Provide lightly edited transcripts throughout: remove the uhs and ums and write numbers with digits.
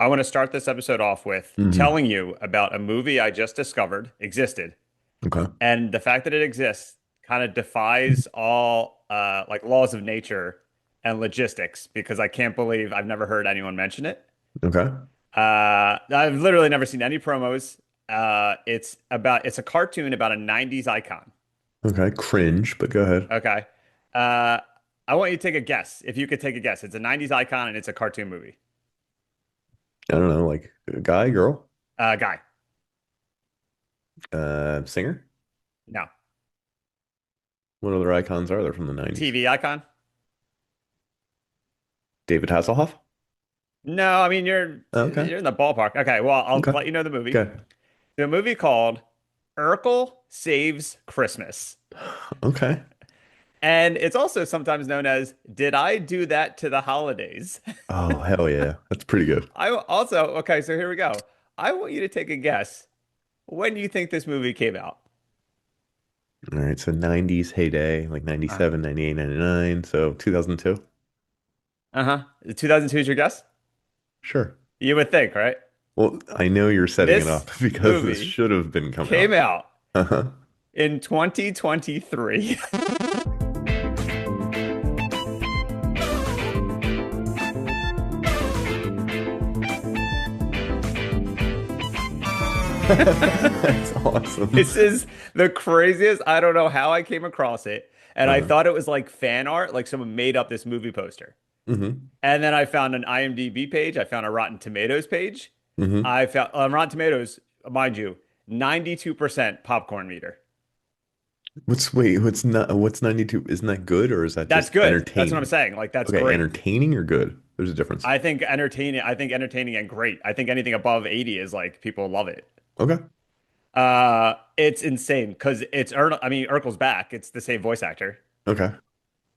I want to start this episode off with Hmm. telling you about a movie I just discovered existed. Okay. And the fact that it exists kind of defies all like laws of nature and logistics because I can't believe I've never heard anyone mention it. Okay. I've literally never seen any promos. It's a cartoon about a 90s icon. Okay. Cringe, but go ahead. Okay. Uh, I want you to take a guess. If you could take a guess, it's a 90s icon and it's a cartoon movie. I don't know, like a guy, girl, Guy. singer. No. What other icons are there from the 90s? TV icon? David Hasselhoff? No, I mean Okay. you're in the ballpark. Okay, well, I'll Okay. let you know the movie. Okay. The movie called Urkel Saves Christmas. Okay. And it's also sometimes known as Did I Do That to the Holidays? Oh, hell yeah. That's pretty good. Okay, so here we go. I want you to take a guess when you think this movie came out. All right. So 90s heyday, like Uh, 97, 98, 99. So 2002. uh-huh. 2002 is your guess? Sure. You would think, right? Well, I know you're setting it This up because this movie should have been coming came out. out Uh-huh. in 2023. That's awesome. This is the craziest. I don't know how I came across it. And I Uh-huh. thought it was like fan art, like someone made up this movie poster. Hmm. And then I found an IMDb page. I found a Rotten Tomatoes page. Hmm. I found on Rotten Tomatoes, mind you, 92% popcorn meter. What's 92? Isn't that good or is that That's just good. That's what I'm entertaining? saying. Like that's Okay, great. entertaining or good? There's a difference. I think entertaining and great. I think anything above 80 is like people love it. Okay. It's insane because I mean, Urkel's back. It's the same voice actor. Okay.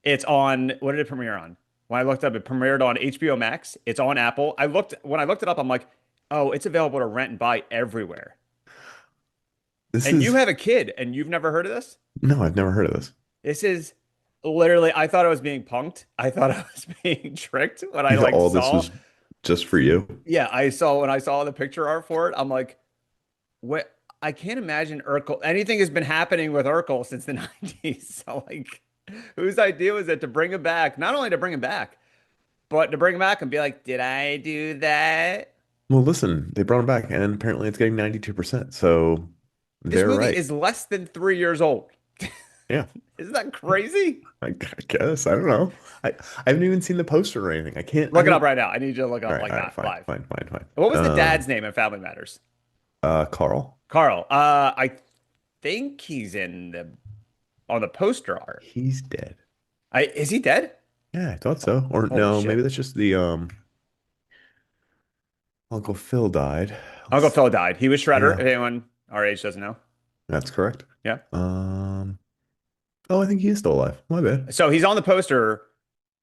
It's on, what did it premiere on? When I looked up, it premiered on HBO Max. It's on Apple. When I looked it up, I'm like, oh, it's available to rent and buy everywhere. This And you is have a kid and you've never heard of this? No, I've never heard of this. This is literally, I thought I was being punked. I thought I was being tricked when I You thought like all this saw, was just for you? yeah, when I saw the picture art for it, I'm like, what? I can't imagine Urkel. Anything has been happening with Urkel since the 90s. So like, whose idea was it to bring him back? Not only to bring him back, but to bring him back and be like, did I do that? Well, listen, they brought him back and apparently it's getting 92%. So This they're movie right. is less than 3 years old. Yeah, Isn't that crazy? I guess. I don't know. I haven't even seen the poster or anything. I Look it up don't. right now. I need you to look it All up right, like all right, that fine, live. fine, fine, fine. What was the dad's name in Family Matters? Carl. Carl. I think he's in the on the poster art. He's dead. Is he dead? Yeah, I thought so. Or Holy no, maybe shit. that's just the Uncle Phil died. Uncle Let's, Phil died. He was Shredder, yeah, if anyone our age doesn't know. that's correct. Yeah. Um, oh, I think he is still alive. My bad. So he's on the poster,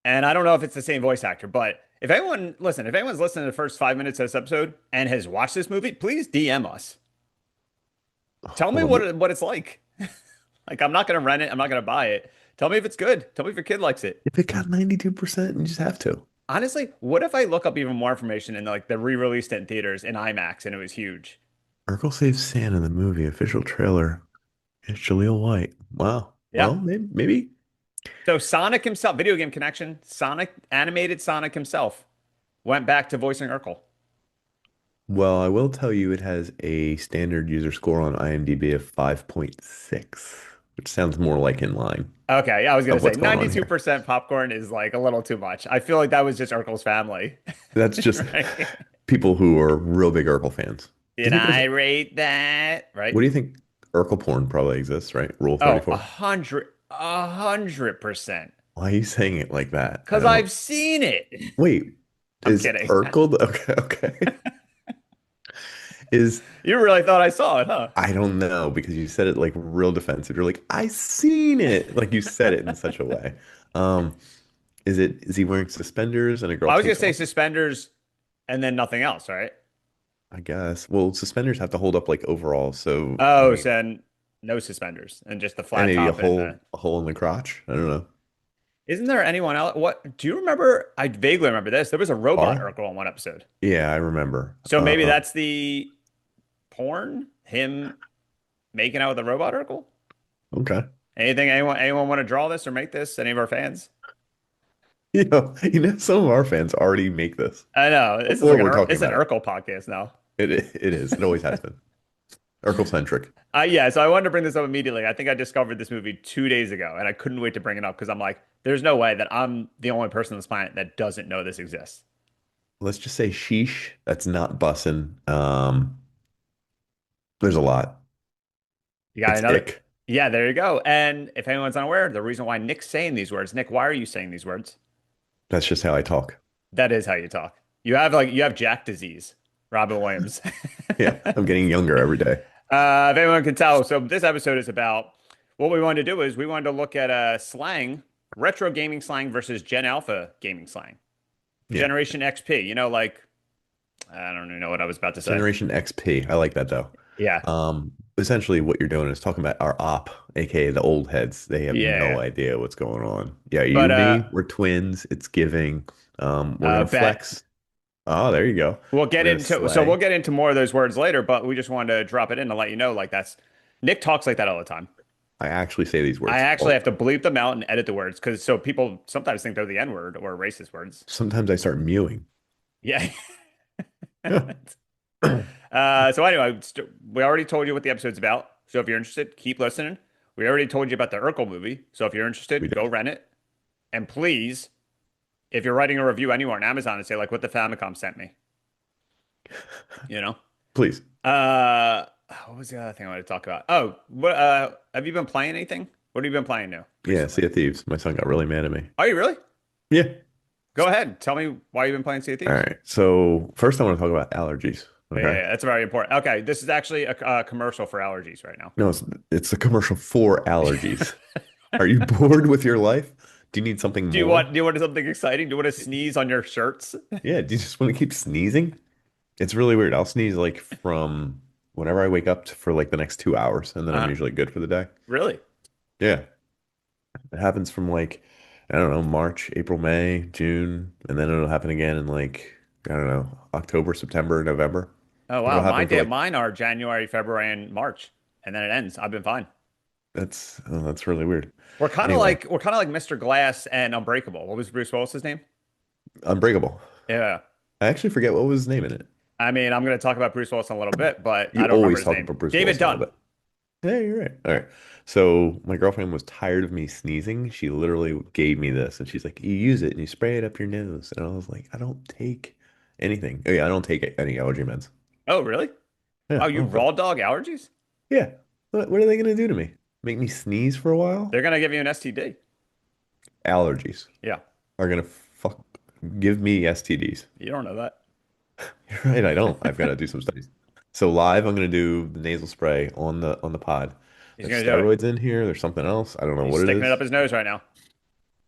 and I don't know if it's the same voice actor, but if anyone's listening to the first 5 minutes of this episode and has watched this movie, please DM us. Tell me Hold on. what it's like. Like I'm not gonna rent it. I'm not gonna buy it. Tell me if it's good. Tell me if your kid likes it. If it got 92%, you just have to. Honestly, what if I look up even more information and like the re-released it in theaters in IMAX and it was huge? Urkel saves Santa in the movie. Official trailer. It's Jaleel White. Wow. Yeah. Well, maybe. So Sonic himself, video game connection, animated Sonic himself went back to voicing Urkel. Well, I will tell you it has a standard user score on IMDb of 5.6, which sounds more like in line Okay, yeah, I was gonna of say what's going on here. 92% popcorn is like a little too much. I feel like that was just Urkel's family, That's just right? people who are real big Urkel fans. Do you Did think there's, I rate that? Right? what do you think? Urkel porn probably exists, right? Rule Oh, 34. 100%. Why are you saying it like that? I Because don't. I've seen it. Wait, I'm is kidding. Urkel okay, okay. Is You really thought I saw it, huh? I don't know because you said it like real defensive. You're like, I seen it. Like you said it in such a way. Um, is he wearing suspenders and a girl I was gonna takes say off? suspenders and then nothing else, right? I guess. Well, suspenders have to hold up like overall, so I Oh, mean, so then no suspenders and just the and flat maybe top and the a hole in the crotch. I don't know. Isn't there anyone else? What do you remember? I vaguely remember this. There was a robot Laura? Urkel in one episode. Yeah, I remember. So maybe that's the porn, him making out with a robot Urkel. Okay. Anything anyone want to draw this or make this? Any of our fans? Some of our fans already make this I know this is before like we're talking it's an about it. Urkel podcast now. It is. It always has been. Urkel centric. Yeah, so I wanted to bring this up immediately. I think I discovered this movie 2 days ago, and I couldn't wait to bring it up because I'm like, there's no way that I'm the only person on this planet that doesn't know this exists. Let's just say sheesh. That's not bussin'. There's a lot. You got It's another? ick. Yeah, there you go. And if anyone's unaware, the reason why Nick's saying these words, Nick, why are you saying these words? That's just how I talk. That is how you talk. You have Jack disease, Robin Williams. Yeah, I'm getting younger every day. If anyone can tell, so this episode is about what we wanted to do is we wanted to look at slang, retro gaming slang versus Gen Alpha gaming slang, Yeah. Generation XP. Like I don't even know what I was about to say. Generation XP. I like that though. Yeah, Essentially what you're doing is talking about our op, aka the old heads. They have yeah. no idea what's going on. Yeah, you But and me, we're twins. It's giving. We're gonna bet flex. Oh, there you go. we'll We're get gonna into so slay. we'll get into more of those words later. But we just wanted to drop it in to let you know, like that's Nick talks like that all the time. I actually say these I words actually all have the to time. bleep them out and edit the words because so people sometimes think they're the N word or racist words. Sometimes I start mewing. Yeah. Yeah. So anyway, we already told you what the episode's about. So if you're interested, keep listening. We already told you about the Urkel movie. So if you're We interested, go did. rent it. And please, if you're writing a review anywhere on Amazon and say like what the Famicom sent me, you know? Please. What was the other thing I wanted to talk about? Oh, what have you been playing anything? What have you been playing new Yeah, recently? Sea of Thieves. My son got really mad at me. Are you really? Yeah. Go ahead. Tell me why you've been playing Sea of All Thieves. right. So first I want to talk about allergies. Yeah, Okay. yeah, that's very important. Okay, this is actually a commercial for allergies right now. No, it's a commercial for allergies. Are you bored with your life? Do you need something more? Do you want something exciting? Do you want to sneeze on your shirts? Yeah, do you just want to keep sneezing? It's really weird. I'll sneeze like from whenever I wake up for like the next 2 hours, and then I'm Uh, usually good for the day. really? Yeah, it happens from like, I don't know, March, April, May, June, and then it'll happen again in like, I don't know, October, September, November. Oh It'll wow, happen for like, mine are January, February, and March, and then it ends. I've been fine. that's really weird. Anyway, We're kind of like Mr. Glass and Unbreakable. What was Bruce Willis's name? Unbreakable. Yeah. I actually forget what was his name in it. I mean, I'm going to talk about Bruce Willis in a little bit, but You I don't remember always his talk name. about Bruce David Willis a little Dunn. bit. Yeah, you're right. All right. So my girlfriend was tired of me sneezing. She literally gave me this and she's like, you use it and you spray it up your nose. And I was like, I don't take anything. Oh, yeah, I don't take any allergy meds. Oh, really? Yeah, Oh, I you don't take. raw dog allergies? Yeah. What are they going to do to me? Make me sneeze for a while? They're going to give you an STD. Allergies Yeah. are going to fuck give me STDs. You don't know that. You're right, I don't. I've got to do some studies. So live, I'm going to do the nasal spray on the pod. He's There's going to do it. steroids in here. There's something else. I don't know He's what it sticking it is. up his nose right now.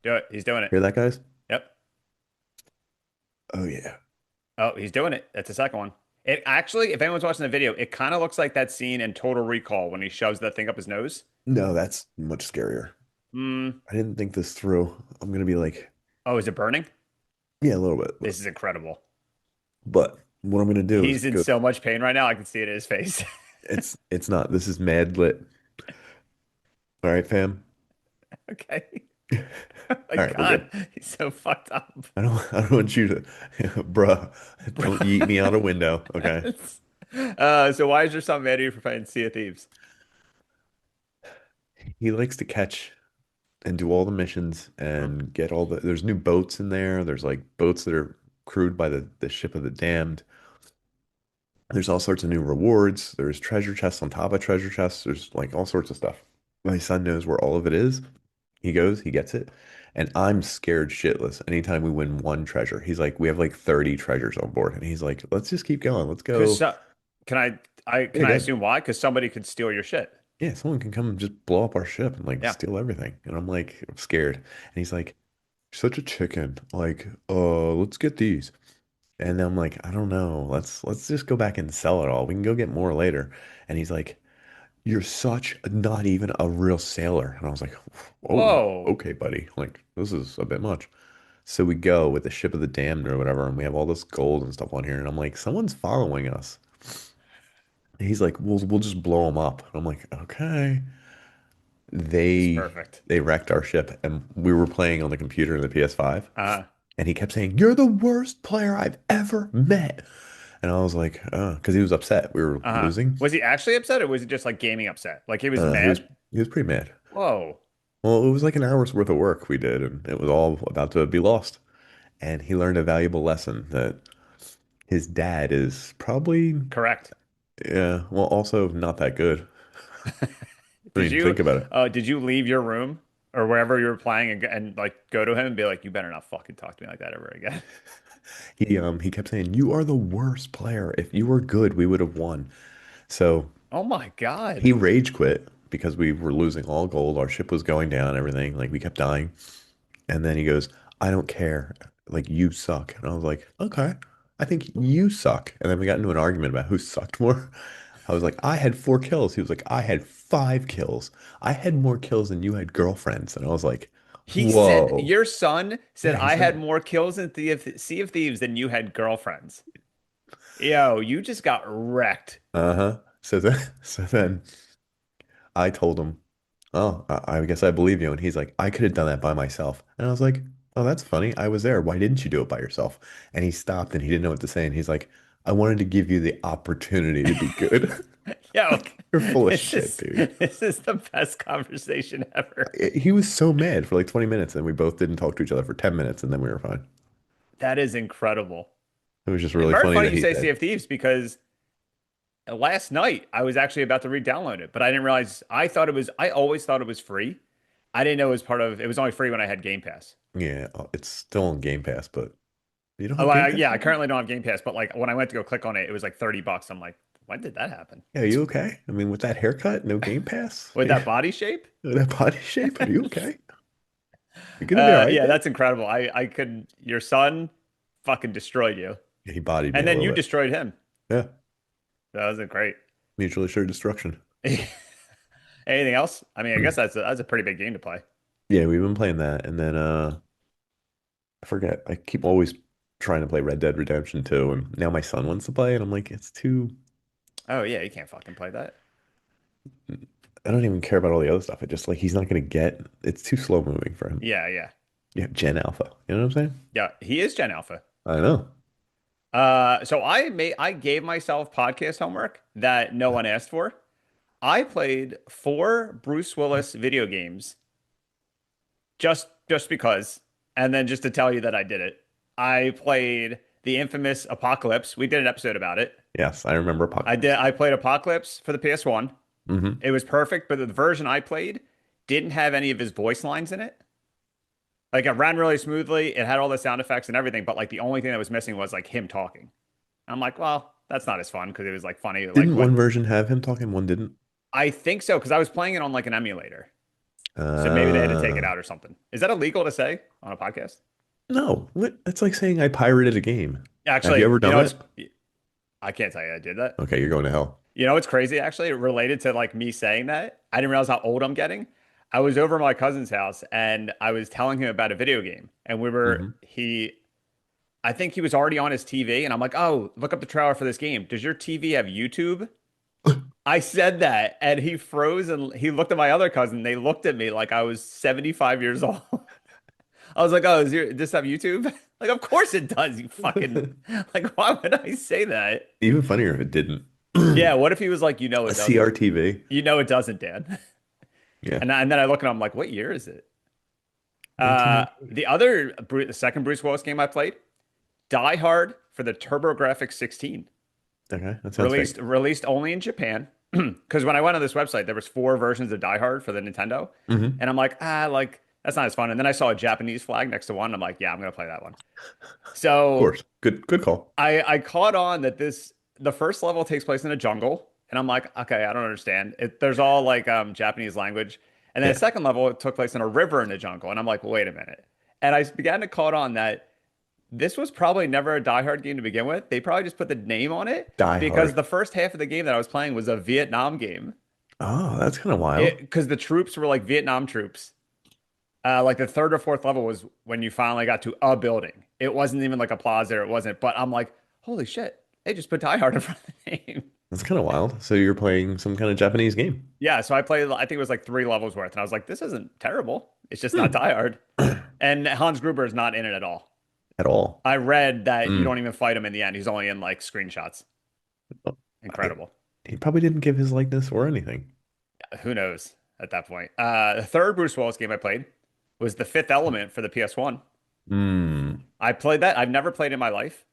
Do it. He's doing it. Hear that, guys? Yep. Oh yeah. Oh, he's doing it. That's the second one. It actually, if anyone's watching the video, it kind of looks like that scene in Total Recall when he shoves that thing up his nose. No, that's much scarier. Hmm. I didn't think this through. I'm gonna be like, Oh, is it burning? yeah, a little bit, This is incredible. but what I'm gonna do is He's in go. so much pain right now. I can see it in his face. It's not. This is mad lit. All right, fam. Okay. All Oh my right, we're good. God. He's so fucked up. I don't want you to, bruh. Don't yeet me out a window. Okay. So why is your son mad at you for playing Sea of Thieves? He likes to catch and do all the missions and get all the. There's new boats in there. There's like boats that are crewed by the ship of the damned. There's all sorts of new rewards. There's treasure chests on top of treasure chests. There's like all sorts of stuff. My son knows where all of it is. He goes, he gets it. And I'm scared shitless anytime we win one treasure. He's like, we have like 30 treasures on board. And he's like, let's just keep going. Let's Because go. can Yeah, can I good. assume why? Because somebody could steal your shit. Yeah, someone can come and just blow up our ship and like Yeah. steal everything. And I'm like, I'm scared. And he's like, you're such a chicken. Like, let's get these. And I'm like, I don't know. Let's just go back and sell it all. We can go get more later. And he's like, you're such not even a real sailor. And I was like, oh, Whoa. okay, buddy. Like, this is a bit much. So we go with the ship of the damned or whatever, and we have all this gold and stuff on here. And I'm like, someone's following us. And he's like, we'll just blow them up. And I'm like, okay. It's They perfect. they wrecked our ship, and we were playing on the computer in the PS5. Uh, And he kept saying, "You're the worst player I've ever met." And I was like, "Oh," because he was upset. We were losing. was he actually upset or was he just like gaming upset? Like he was He was mad? he was pretty mad. Whoa. Well, it was like an hour's worth of work we did, and it was all about to be lost. And he learned a valuable lesson that his dad is probably, Correct. yeah, well, also not that good. I Did mean, you think about it. did you leave your room or wherever you were playing and like go to him and be like, you better not fucking talk to me like that ever again? He kept saying, "You are the worst player. If you were good, we would have won." So Oh my he God. rage quit because we were losing all gold. Our ship was going down, everything. Like we kept dying. And then he goes, "I don't care. Like you suck." And I was like, "Okay, I think you suck." And then we got into an argument about who sucked more. I was like, "I had 4 kills." He was like, "I had 5 kills. I had more kills than you had girlfriends." And I was like, He said "Whoa." your son said Yeah, he I said had that. more kills in Sea of Thieves than you had girlfriends. Yo, you just got wrecked. Uh-huh. So then I told him, "Oh, I guess I believe you." And he's like, "I could have done that by myself." And I was like, "Oh, that's funny. I was there. Why didn't you do it by yourself?" And he stopped and he didn't know what to say. And he's like, "I wanted to give you the opportunity to be good." Yo, Like, you're full of this shit, is dude. this is the best conversation ever. He was so mad for like 20 minutes, and we both didn't talk to each other for 10 minutes, and then we were fine. That is incredible. It was just And really very funny funny that you he say Sea said, of Thieves because last night I was actually about to re-download it, but I didn't realize I always thought it was free. I didn't know it was part of it was only free when I had Game Pass. "Yeah, it's still on Game Pass, but you don't Oh, have Game Pass yeah, I anymore? currently don't have Game Pass, but like when I went to go click on it, it was like $30. I'm like, when did that happen? Yeah, are you okay? I mean, with that haircut, no Game Pass? With that Yeah, body shape? with that body shape, are you okay? You're gonna be all right, Yeah, man." that's incredible. I could your son fucking destroyed you. Yeah, he bodied me And a then little you bit. destroyed him. Yeah, That was a great. mutually assured destruction. Anything else? I mean, I guess that's a pretty big game to play. Yeah, we've been playing that, and then I forget. I keep always trying to play Red Dead Redemption 2, and now my son wants to play, and I'm like, it's too. Oh yeah, you can't fucking play that. I don't even care about all the other stuff. It just like he's not gonna get. It's too slow moving for him. Yeah, yeah. Yeah, Gen Alpha. You know what I'm saying? Yeah, he is Gen Alpha. I know. So I gave myself podcast homework that no one asked for. I played 4 Bruce Willis video games just because, and then just to tell you that I did it. I played the infamous Apocalypse. We did an episode about it. Yes, I remember Apocalypse. I played Apocalypse for the PS1. Hmm. It was perfect, but the version I played didn't have any of his voice lines in it. Like it ran really smoothly. It had all the sound effects and everything, but like the only thing that was missing was like him talking. I'm like, well, that's not as fun because it was like funny. Like Didn't what one version have him talking, one didn't? I think so because I was playing it on like an emulator. So maybe they had to take it Uh, out or something. Is that illegal to say on a podcast? no. It's like saying I pirated a game. Have you Actually, ever you done know, it's that? I can't tell you I did that. Okay, you're going to hell. You know, it's crazy actually, related to like me saying that. I didn't realize how old I'm getting. I was over at my cousin's house and I was telling him about a video game. And Hmm. I think he was already on his TV. And I'm like, oh, look up the trailer for this game. Does your TV have YouTube? I said that and he froze and he looked at my other cousin. They looked at me like I was 75 years old. I was like, oh, does this have YouTube? Like, of course it does, you fucking, like, why would I say that? Even funnier if it didn't. Yeah, what if he was like, A it doesn't? CRTV. You know it doesn't, Dan. Yeah. And then I look and I'm like, what year is it? The 1998. the second Bruce Willis game I played, Die Hard for the TurboGrafx 16, Okay, that sounds fake. released only in Japan. Because when I went on this website, there was 4 versions of Die Hard for the Nintendo, Hmm. and I'm like, like that's not as fun. And then I saw a Japanese flag next to one. And I'm like, yeah, I'm gonna play that one. Of So course. Good call. I caught on that the first level takes place in a jungle, and I'm like, okay, I don't understand. There's all like Japanese language, and then the Yeah. second level it took place in a river in a jungle, and I'm like, well, wait a minute. And I began to caught on that this was probably never a Die Hard game to begin with. They probably just put the name on it Die because Hard. the first half of the game that I was playing was a Vietnam game. Oh, that's kind of wild. It because the troops were like Vietnam troops. Like the third or fourth level was when you finally got to a building. It wasn't even like a plaza, it wasn't. But I'm like, holy shit, they just put Die Hard in front of the name. That's kind of wild. So you're playing some kind of Japanese game. Yeah, so I played, I think it was like three levels worth, and I was like, this isn't terrible. It's just not Hmm. Die Hard. And Hans Gruber is not in it at all. At all. I read that you Mm. don't even fight him in the end. He's only in like screenshots. I, Incredible. he probably didn't give his likeness or anything. Who knows at that point? The third Bruce Willis game I played was The Fifth Element for the PS1. Hmm. I played that. I've never played it in my life.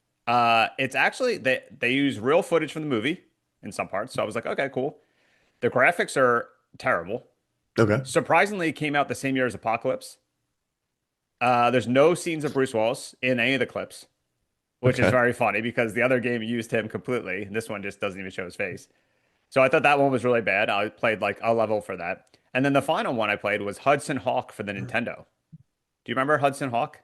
It's actually they use real footage from the movie in some parts. So I was like, okay, cool. The graphics are terrible. Okay. Surprisingly, it came out the same year as Apocalypse. There's no scenes of Bruce Willis in any of the clips, which is Okay. very funny because the other game used him completely. This one just doesn't even show his face. So I thought that one was really bad. I played like a level for that. And then the final one I played was Hudson Hawk for the Nintendo. Do you remember Hudson Hawk?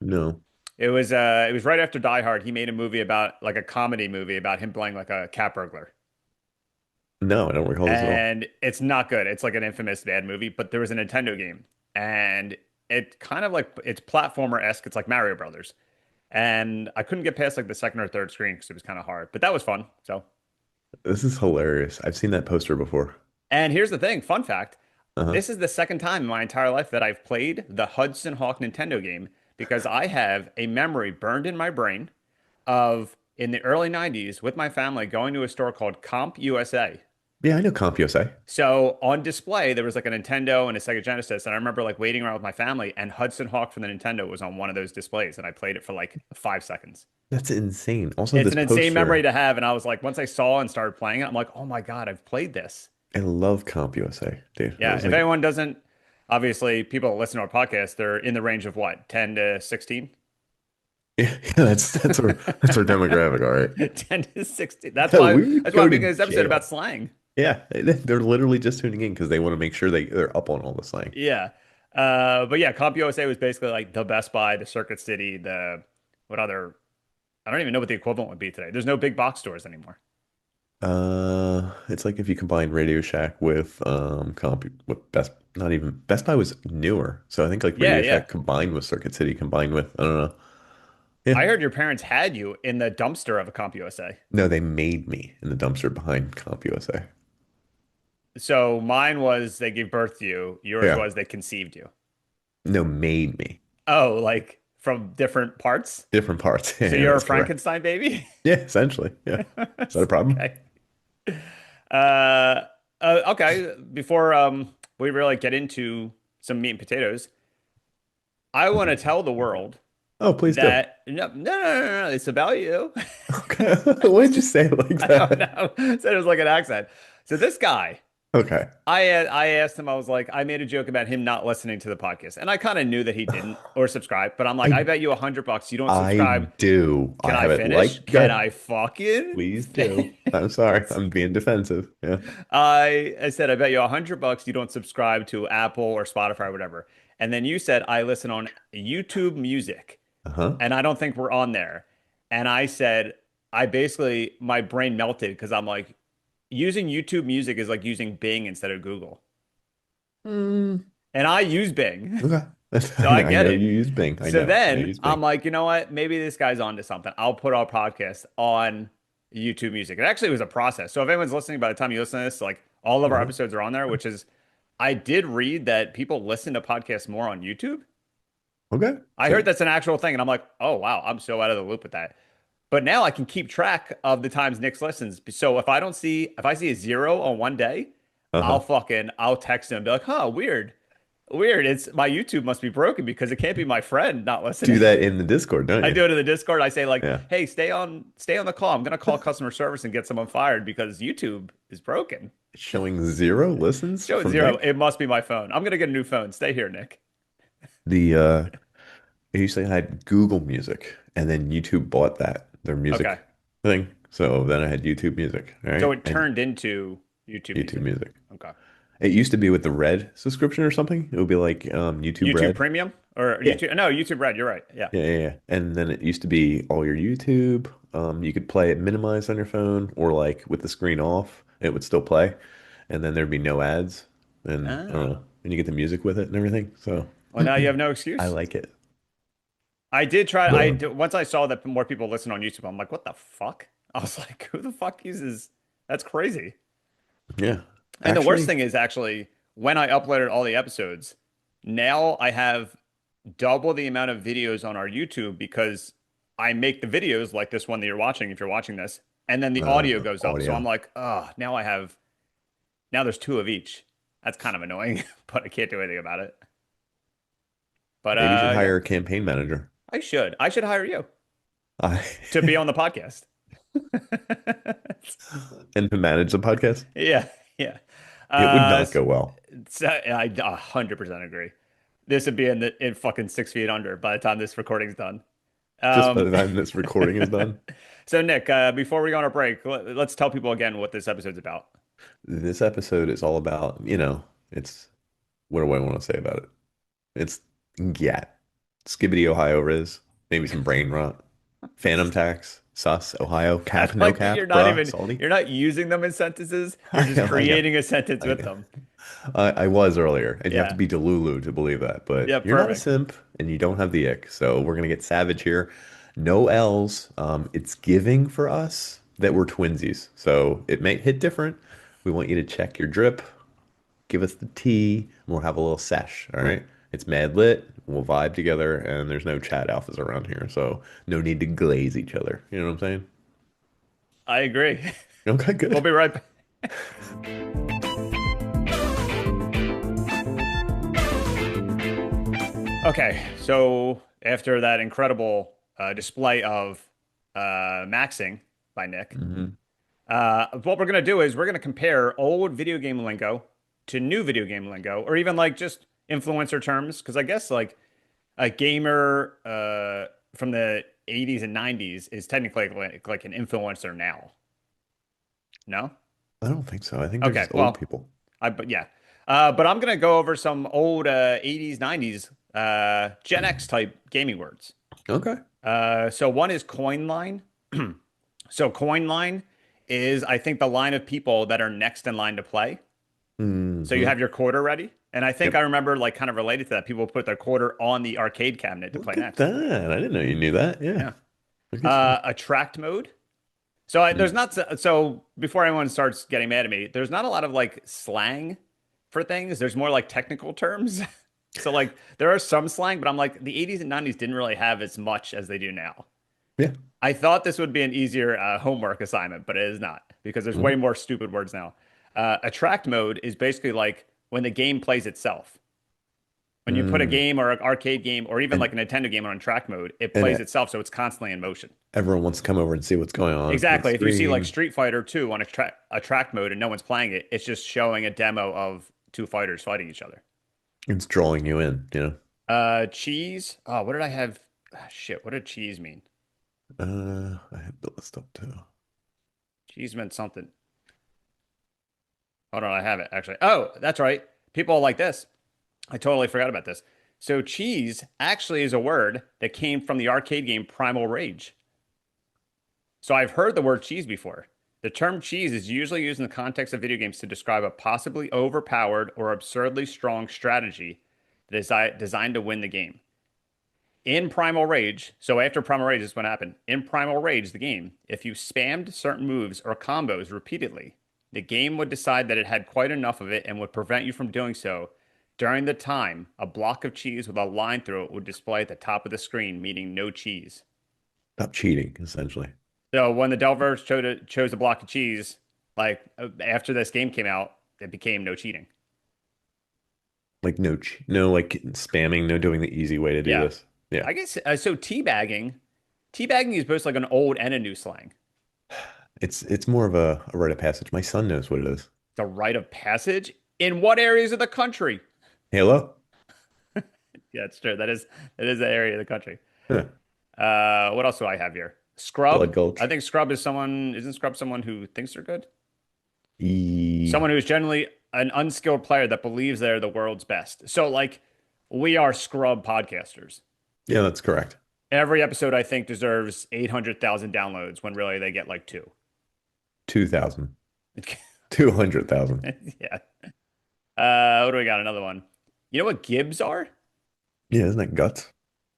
No. It was right after Die Hard. He made a movie about like a comedy movie about him playing like a cat burglar. No, I don't recall this at all. And it's not good. It's like an infamous bad movie, but there was a Nintendo game and it kind of like it's platformer-esque. It's like Mario Brothers. And I couldn't get past like the second or third screen because it was kind of hard, but that was fun. So, This is hilarious. I've seen that poster before. and here's the thing, fun fact. Uh-huh. This is the second time in my entire life that I've played the Hudson Hawk Nintendo game because I have a memory burned in my brain of in the early 90s with my family going to a store called Comp USA. Yeah, I know CompUSA. So on display, there was like a Nintendo and a Sega Genesis. And I remember like waiting around with my family, and Hudson Hawk from the Nintendo was on one of those displays. And I played it for like 5 seconds. That's insane. Also, It's this an insane memory poster. to have. And I was like, once I saw and started playing it, I'm like, oh my God, I've played this. I love CompUSA, dude. It Yeah. was If like, anyone doesn't, obviously, people that listen to our podcast, they're in the range of what, 10 to 16? yeah, that's our demographic, all right. 10 to 16. That's No, why we would that's why go I'm to making this episode about jail. slang. Yeah, they're literally just tuning in because they want to make sure they're up on all the slang. Yeah. But yeah, CompUSA was basically like the Best Buy, the Circuit City, the what other I don't even know what the equivalent would be today. There's no big box stores anymore. It's like if you combine Radio Shack with with not even Best Buy was newer. So I think like Yeah, Radio yeah. Shack combined with Circuit City combined with I don't know. Yeah. I heard your parents had you in the dumpster of a CompUSA. No, they made me in the dumpster behind CompUSA. So mine was they gave birth to you. Yours Yeah. was they conceived you. No, made me. Oh, like from different parts? Different parts. So Yeah, you're a that's correct. Frankenstein baby? Yeah, essentially. Yeah. Is that a problem? Okay. Uh, okay. Before we really get into some meat and potatoes, I want to Mhm. tell the world Oh, please do. that no, it's about you. Okay. Why did you say it like I don't that? know. Said it was like an accent. So this guy, Okay. I asked him, I was like, I made a joke about him not listening to the podcast, and I kind of knew that he didn't or subscribe, but I'm like, I I bet you $100 you don't I subscribe. do. I Can I have it finish? like Can that. I fucking Please do. I'm sorry. finish? I'm being defensive. Yeah. I said, I bet you $100 you don't subscribe to Apple or Spotify or whatever. And then you said, I listen on YouTube Music, Uh-huh. and I don't think we're on there. And I said, I basically, my brain melted because I'm like, using YouTube Music is like using Bing instead of Google. Mm, And I use Bing. okay. So I I get know it. you use Bing. I So know. I then use I'm Bing. like, you know what? Maybe this guy's onto something. I'll put our podcast on YouTube Music. It actually was a process. So if anyone's listening by the time you listen to this, like all of our Uh-huh. episodes are on there, which is, I did read that people listen to podcasts more on YouTube. Okay. I So, heard that's an actual thing. And I'm like, oh, wow, I'm so out of the loop with that. But now I can keep track of the times Nick listens. So if I see a zero on one day, uh-huh. I'll text him and be like, huh, weird. Weird. It's my YouTube must be broken because it can't be my friend not Do listening. that in the Discord, don't I you? do it in the Discord. I say like, Yeah. "Hey, stay on the call. I'm gonna call customer service and get someone fired because YouTube is broken." Showing zero listens Show from zero. Nick. It must be my phone. I'm gonna get a new phone. Stay here, Nick. The I usually had Google Music and then YouTube bought their music Okay. thing. So then I had YouTube Music. All So right. it And turned into YouTube YouTube Music. Music. Okay. It used to be with the Red subscription or something. It would be like YouTube YouTube Red. Premium or Yeah. YouTube? No, YouTube Red. You're right. Yeah. Yeah, yeah, yeah. And then it used to be all your YouTube. You could play it minimized on your phone or like with the screen off, it would still play. and then there'd be no ads, and I don't Oh. know, and you get the music with it and everything. So Well, now you have no I excuse. like it. I did try. Once I saw that more people listen on YouTube, I'm like, what the fuck? I was like, who the fuck uses? That's crazy. Yeah, And the worst actually, thing is actually when I uploaded all the episodes, now I have double the amount of videos on our YouTube because I make the videos like this one that you're watching, if you're watching this, and then the audio goes up. So I'm audio. like, oh, now there's two of each. That's kind of annoying, but I can't do anything about it. But Maybe you should yeah, hire a campaign manager. I should. I should hire you I to be on the podcast. and to manage the podcast, Yeah, yeah. it would Uh, not go well. so I 100% agree. This would be in fucking 6 feet under by the time this recording's done. Just by Um, the time this recording is done. so Nick, before we go on a break, let's tell people again what this episode's about. This episode is all about, it's what do I want to say about it? It's Gat, Skibbity, Ohio Riz, maybe some brain rot, Phantom Tax, Sus, Ohio, I Cap, no like that cap, bruh, Salty. you're not using them in sentences. You're I just am, I am, creating a sentence I with am. them. I was earlier, and you have to Yeah. be Delulu to believe that, but Yeah, you're not a perfect. simp, and you don't have the ick, so we're gonna get savage here. No L's. It's giving for us that we're twinsies, so it may hit different. We want you to check your drip, give us the tea, and we'll have a little sesh. All right. It's mad lit. We'll vibe together, and there's no chat alphas around here, so no need to glaze each other. You know what I'm saying? I agree. Okay, We'll good. be right back. Okay, so after that incredible display of maxing by Nick, Hmm. what we're gonna do is we're gonna compare old video game lingo to new video game lingo, or even like just influencer terms, because I guess like a gamer from the 80s and 90s is technically like an influencer now. No? I don't think so. I think they're Okay, just old well, people. but yeah. But I'm gonna go over some old 80s, 90s Gen X type gaming words. Okay. So one is coin line. So coin line is, I think, the line of people that are next in line to play. So you Hmm. have your quarter ready. And I think Yep. I remember like kind of related to that. People put their quarter on the arcade cabinet to play Look at next. that. I didn't know you knew that. Yeah. Yeah. Look at you. Attract mode. So there's not so before anyone starts getting mad at me, there's not a lot of like slang for things. There's more like technical terms. So like there are some slang, but I'm like the 80s and 90s didn't really have as much as they do now. Yeah. I thought this would be an easier homework assignment, but it is not because there's way Mhm. more stupid words now. Attract mode is basically like when the game plays itself. When you put a Mm. game or an arcade game or even And like a Nintendo game on track mode, it and plays itself, so it's constantly in motion. everyone wants to come over and see what's going on the Exactly. If you see like screen. Street Fighter 2 on a track mode and no one's playing it, it's just showing a demo of two fighters fighting each other. It's drawing you in. Cheese. Oh, what did I have? Ah, shit, what did cheese mean? I have the list up too. Cheese meant something. Hold on, I have it actually. Oh, that's right. People like this. I totally forgot about this. So cheese actually is a word that came from the arcade game Primal Rage. So I've heard the word cheese before. The term cheese is usually used in the context of video games to describe a possibly overpowered or absurdly strong strategy designed to win the game. In Primal Rage, so after Primal Rage, this is what happened. In Primal Rage, the game, if you spammed certain moves or combos repeatedly, the game would decide that it had quite enough of it and would prevent you from doing so. During the time, a block of cheese with a line through it would display at the top of the screen, meaning no cheese. Stop cheating, essentially. So when the Delver chose a block of cheese, like after this game came out, it became no cheating. Like no like spamming, no doing the easy way to do Yeah, this. Yeah. I guess so. Teabagging is both like an old and a new slang. It's more of a rite of passage. My son knows what it is. The rite of passage in what areas of the country? Halo? Yeah, it's true. That is the area of the country. Huh. What else do I have here? Scrub. Blood Gulch. I think scrub is someone. Isn't scrub someone who thinks they're good? E Someone who's generally an unskilled player that believes they're the world's best. So like, we are scrub podcasters. Yeah, that's correct. Every episode I think deserves 800,000 downloads when really they get like two. 2000. 200,000. Yeah. What do we got? Another one. You know what Gibbs are? Yeah, isn't that guts?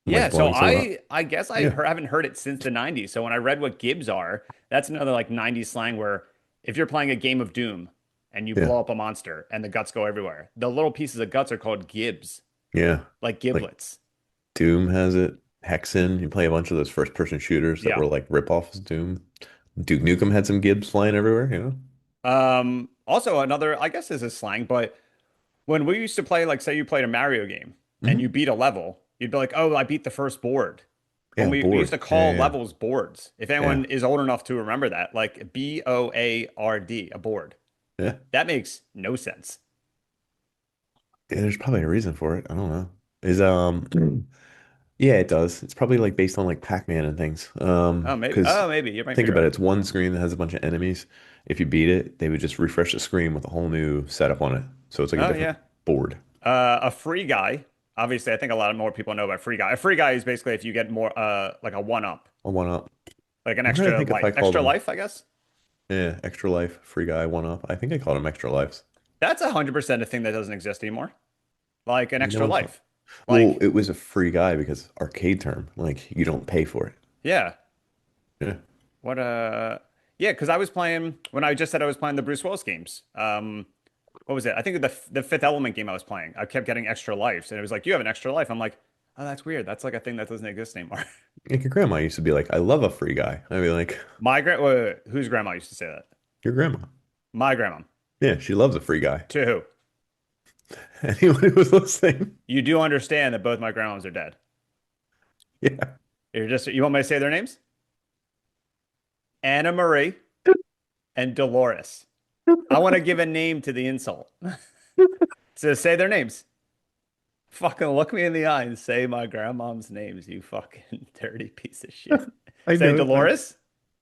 Yeah, Like so blowing someone up? I guess Yeah. haven't heard it since the 90s. So when I read what Gibbs are, that's another like 90s slang where if you're playing a game of Doom and you Yeah. blow up a monster and the guts go everywhere, the little pieces of guts are called Gibbs, Yeah. like Like giblets. Doom has it. Hexen, you play a bunch of those first person shooters that Yeah. were like rip-offs of Doom. Duke Nukem had some Gibbs flying everywhere, you know? Also another, I guess this is slang, but when we used to play, like say you played a Mario game and you Hmm. beat a level, you'd be like, oh, I beat the first board. When Yeah, we used board. to Yeah, call yeah, yeah. levels boards. If anyone Yeah. is old enough to remember that, like BOARD, a board. Yeah. That makes no sense. Yeah, there's probably a reason for it. I don't know. Is yeah, it does. It's probably like based on like Pac-Man and things. Oh, maybe. Because Oh, maybe. You might be think about it, right. it's one screen that has a bunch of enemies. If you beat it, they would just refresh the screen with a whole new setup on it. So it's like a Oh, different yeah. board. A free guy. Obviously, I think a lot more people know about free guy. A free guy is basically if you get more, like a one up, A one up. like an I'm trying to think if I called extra him, life, I guess. yeah, extra life, free guy, one up. I think I called him extra lives. That's 100% a thing that doesn't exist anymore. Like an No extra one called. life. Well, Like, it was a free guy because arcade term, like you don't pay for it. yeah. Yeah. What, yeah, because I was playing, when I just said I was playing the Bruce Willis games. What was it? I think the Fifth Element game I was playing, I kept getting extra lives, and it was like, you have an extra life. I'm like, oh, that's weird. That's like a thing that doesn't exist anymore. Like your grandma used to be like, I love a free guy. I'd be like, Whose grandma used to say that? your grandma. My grandma. Yeah, she loves a free guy. To who? Anyone who was listening. You do understand that both my grandmas are dead. Yeah. You want me to say their names? Anna Marie and Dolores. I want to give a name to the insult. So say their names. Fucking look me in the eye and say my grandmom's names, you fucking dirty piece of shit. I Say know. Dolores.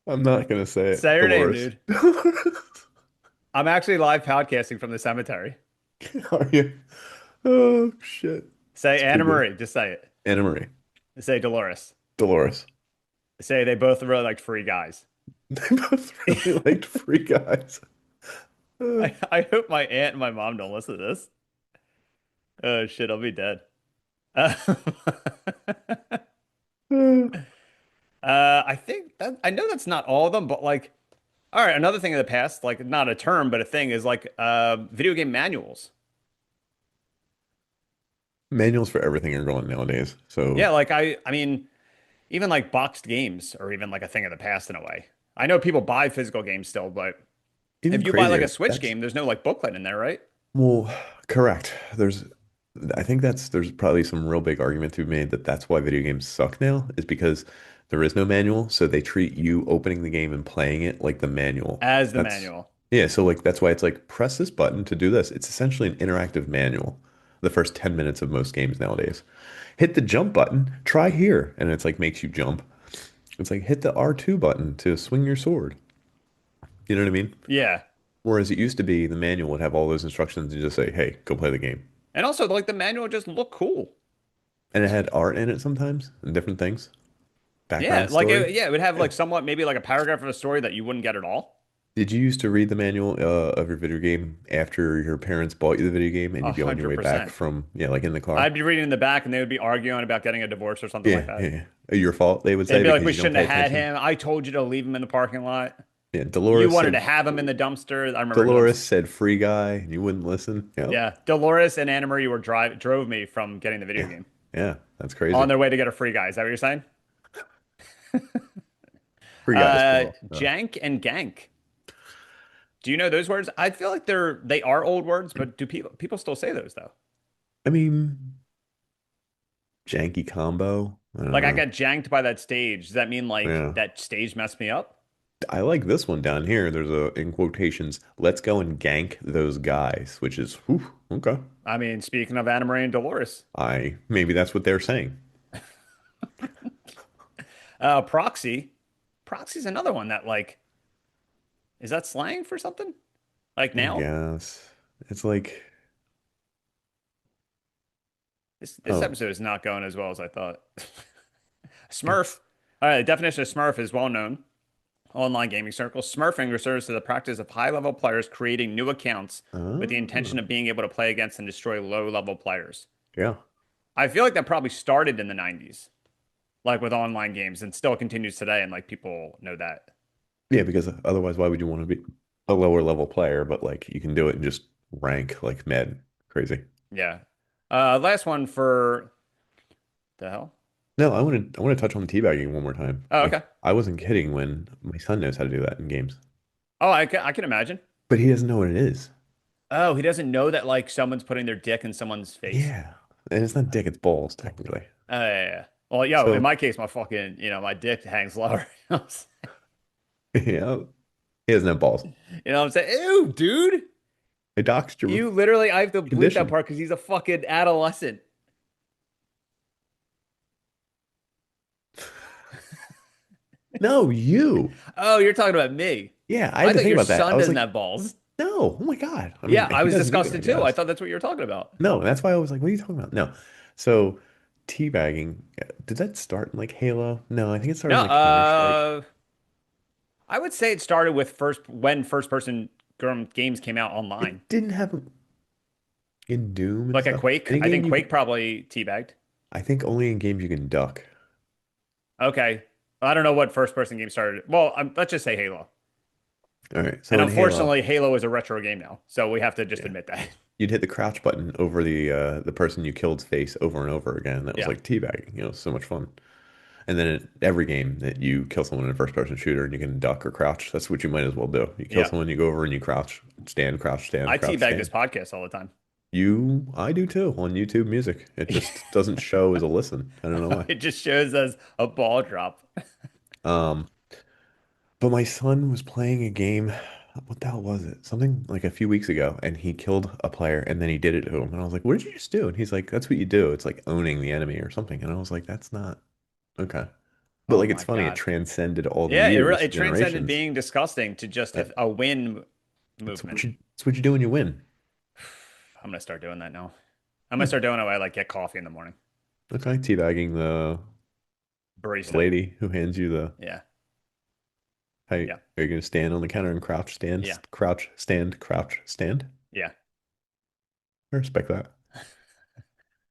I'm not gonna say it. Say her name, Dolores. dude. I'm actually live podcasting from the cemetery. Are you? Oh shit. Say It's Anna pretty good. Marie. Just say it. Anna Marie. Say Dolores. Dolores. Say they both really like free guys. They both really liked free guys. Uh, I hope my aunt and my mom don't listen to this. Oh shit, I'll be dead. Uh, uh, I think that I know that's not all of them, but like, all right, another thing in the past, like not a term, but a thing is like video game manuals. Manuals for everything are going nowadays. So Yeah, like I mean, even like boxed games are even like a thing of the past in a way. I know people buy physical games still, but even if you buy like a crazier. Switch That's game, there's no like booklet in there, right? well, correct. I think there's probably some real big argument to be made that that's why video games suck now, is because there is no manual, so they treat you opening the game and playing it like the manual. As the That's manual. yeah, so like that's why it's like press this button to do this. It's essentially an interactive manual. The first 10 minutes of most games nowadays. Hit the jump button, try here, and it's like makes you jump. It's like hit the R2 button to swing your sword. You know what I mean? Yeah. Whereas it used to be the manual would have all those instructions and just say, "Hey, go play the game." And also like the manual just look cool. And it had art in it sometimes and different things. Yeah, Background story. yeah, it would have Yeah. like somewhat maybe like a paragraph of a story that you wouldn't get at all. Did you used to read the manual of your video game after your parents bought you the video game and A you'd be on your hundred way back percent. from, yeah, like in the car? I'd be reading in the back and they would be arguing about getting a divorce or something like Yeah, that. yeah. Your fault, they would They'd say, be like, because we you don't shouldn't pay have had attention. him. I told you to leave him in the parking lot. Yeah, You wanted to have him in the dumpster. I remember doing Dolores said free guy and you wouldn't listen. Yeah. yeah. Dolores and Anna Marie drove me from getting the video Yeah. game Yeah, that's on crazy. their way to get a free guy. Is that what you're saying? Free guy is cool. Jank and gank. Do you know those words? I feel like they are old words, but do people still say those though? I mean, janky combo. I don't Like I know. got janked by that stage. Does that mean like Yeah. that stage messed me up? I like this one down here. There's a, in quotations, let's go and gank those guys, which is, whew, okay. I mean, speaking of Anna Marie and Dolores, Maybe that's what they're saying. proxy. Proxy's another one that like is that slang for something? Like I now? guess. It's like, This oh, episode is not going as well as I thought. Smurf. All right, the definition of Smurf is well known. Online gaming circles. Smurfing refers to the practice of high-level players creating new accounts with the intention Oh, of being able to play against and destroy low-level players. yeah. I feel like that probably started in the 90s, like with online games, and still continues today, and like people know that. Yeah, because otherwise, why would you want to be a lower level player? But like, you can do it and just rank like mad crazy. Yeah. Last one for the hell? No, I want to touch on teabagging one more time. Oh, Like, okay. I wasn't kidding when my son knows how to do that in games, Oh, I can imagine. but he doesn't know what it is. Oh, he doesn't know that like someone's putting their dick in someone's face. Yeah, and it's not dick, it's balls technically. Oh, yeah, yeah. Well, yo, in So my case, my fucking, my dick hangs lower. yeah, he doesn't have balls. You know what I'm saying? Ew, dude. I doxed your You literally, I have to bleep that condition. part because he's a fucking adolescent. No, you. Oh, you're talking about me. Yeah, I I had to thought think your about that. I son was doesn't like, have balls. no, oh my God. I Yeah, mean, I he was doesn't think disgusted that he too. I does. thought that's what you were talking about. No, that's why I was like, what are you talking about? No. So teabagging, did that start in like Halo? No, I think it started No, in like Counter-Strike. I would say it started with first person games came out online. It didn't have in Doom and Like a stuff. Quake. Any I game think you can, Quake probably teabagged. I think only in games you can duck. Okay. I don't know what first person game started. Well, let's just say Halo. All right. So And in Halo, unfortunately, Halo is a retro game now. So we have to just yeah, admit that. you'd hit the crouch button over the person you killed's face over and over again. That was Yeah. like teabagging, so much fun. And then in every game that you kill someone in a first person shooter and you can duck or crouch, that's what you might as well do. You kill Yeah. someone, you go over and you crouch, stand, I crouch, teabag this stand. podcast all the time. I do too on YouTube Music. It just doesn't show as a listen. I don't know why. It just shows us a ball drop. Um, but my son was playing a game. What the hell was it? Something like a few weeks ago, and he killed a player, and then he did it to him. And I was like, "What did you just do?" And he's like, "That's what you do. It's like owning the enemy or something." And I was like, "That's not okay." But Oh like, it's my funny. It God. transcended all the Yeah, it years, really it transcended generations. being disgusting to just That a win that's movement. what you do when you win. I'm gonna start doing that now. I'm gonna start doing it when I like get coffee in the morning. Okay, teabagging the Barista. lady who hands you the. Yeah. Hey, Yeah. are you gonna stand on the counter and crouch, stand, Yeah. crouch, stand, crouch, stand? Yeah. I respect that.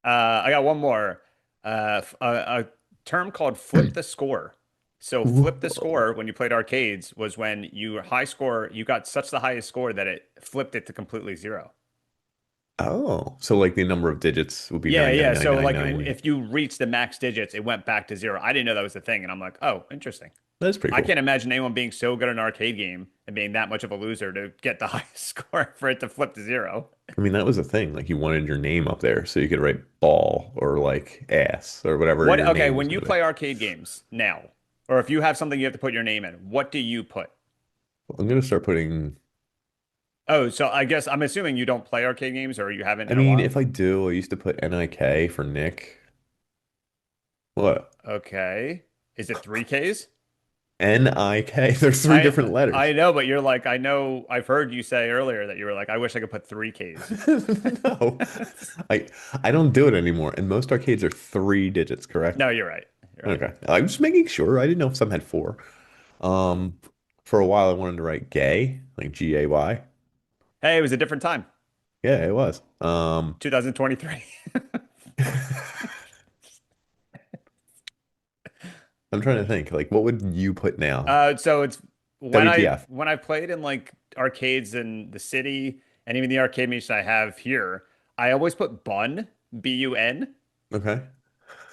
I got one more. A term called flip the score. So flip the Whoa. score when you played arcades was when you high score, you got such the highest score that it flipped it to completely zero. Oh, so like the number of digits would be Yeah, nine nine yeah. nine So nine like nine. if you reach the max digits, it went back to zero. I didn't know that was a thing, and I'm like, oh, interesting. That's pretty I cool. can't imagine anyone being so good at an arcade game and being that much of a loser to get the highest score for it to flip to zero. I mean, that was the thing. Like you wanted your name up there so you could write ball or like ass or whatever What, your okay, name was when you going to be. play arcade games now, or if you have something you have to put your name in, what do you put? I'm going to start putting. Oh, so I guess I'm assuming you don't play arcade games or you haven't I in a mean, while. if I do, I used to put NIK for Nick. What? Okay. Is it 3Ks? NIK. There's three I different I letters. know, but you're like, I know I've heard you say earlier that you were like, I wish I could put 3Ks. No, I I don't do it anymore. And most arcades are three digits, correct? No, you're right. You're right. Okay. I'm just making sure. I didn't know if some had four. Um, for a while I wanted to write gay, like Gay. Hey, it was a different time. Yeah, it was. 2023. I'm trying to think, like, what would you put now? So it's WTF. when I played in like arcades in the city and even the arcade machines I have here, I always put bun, B-U-N, Okay.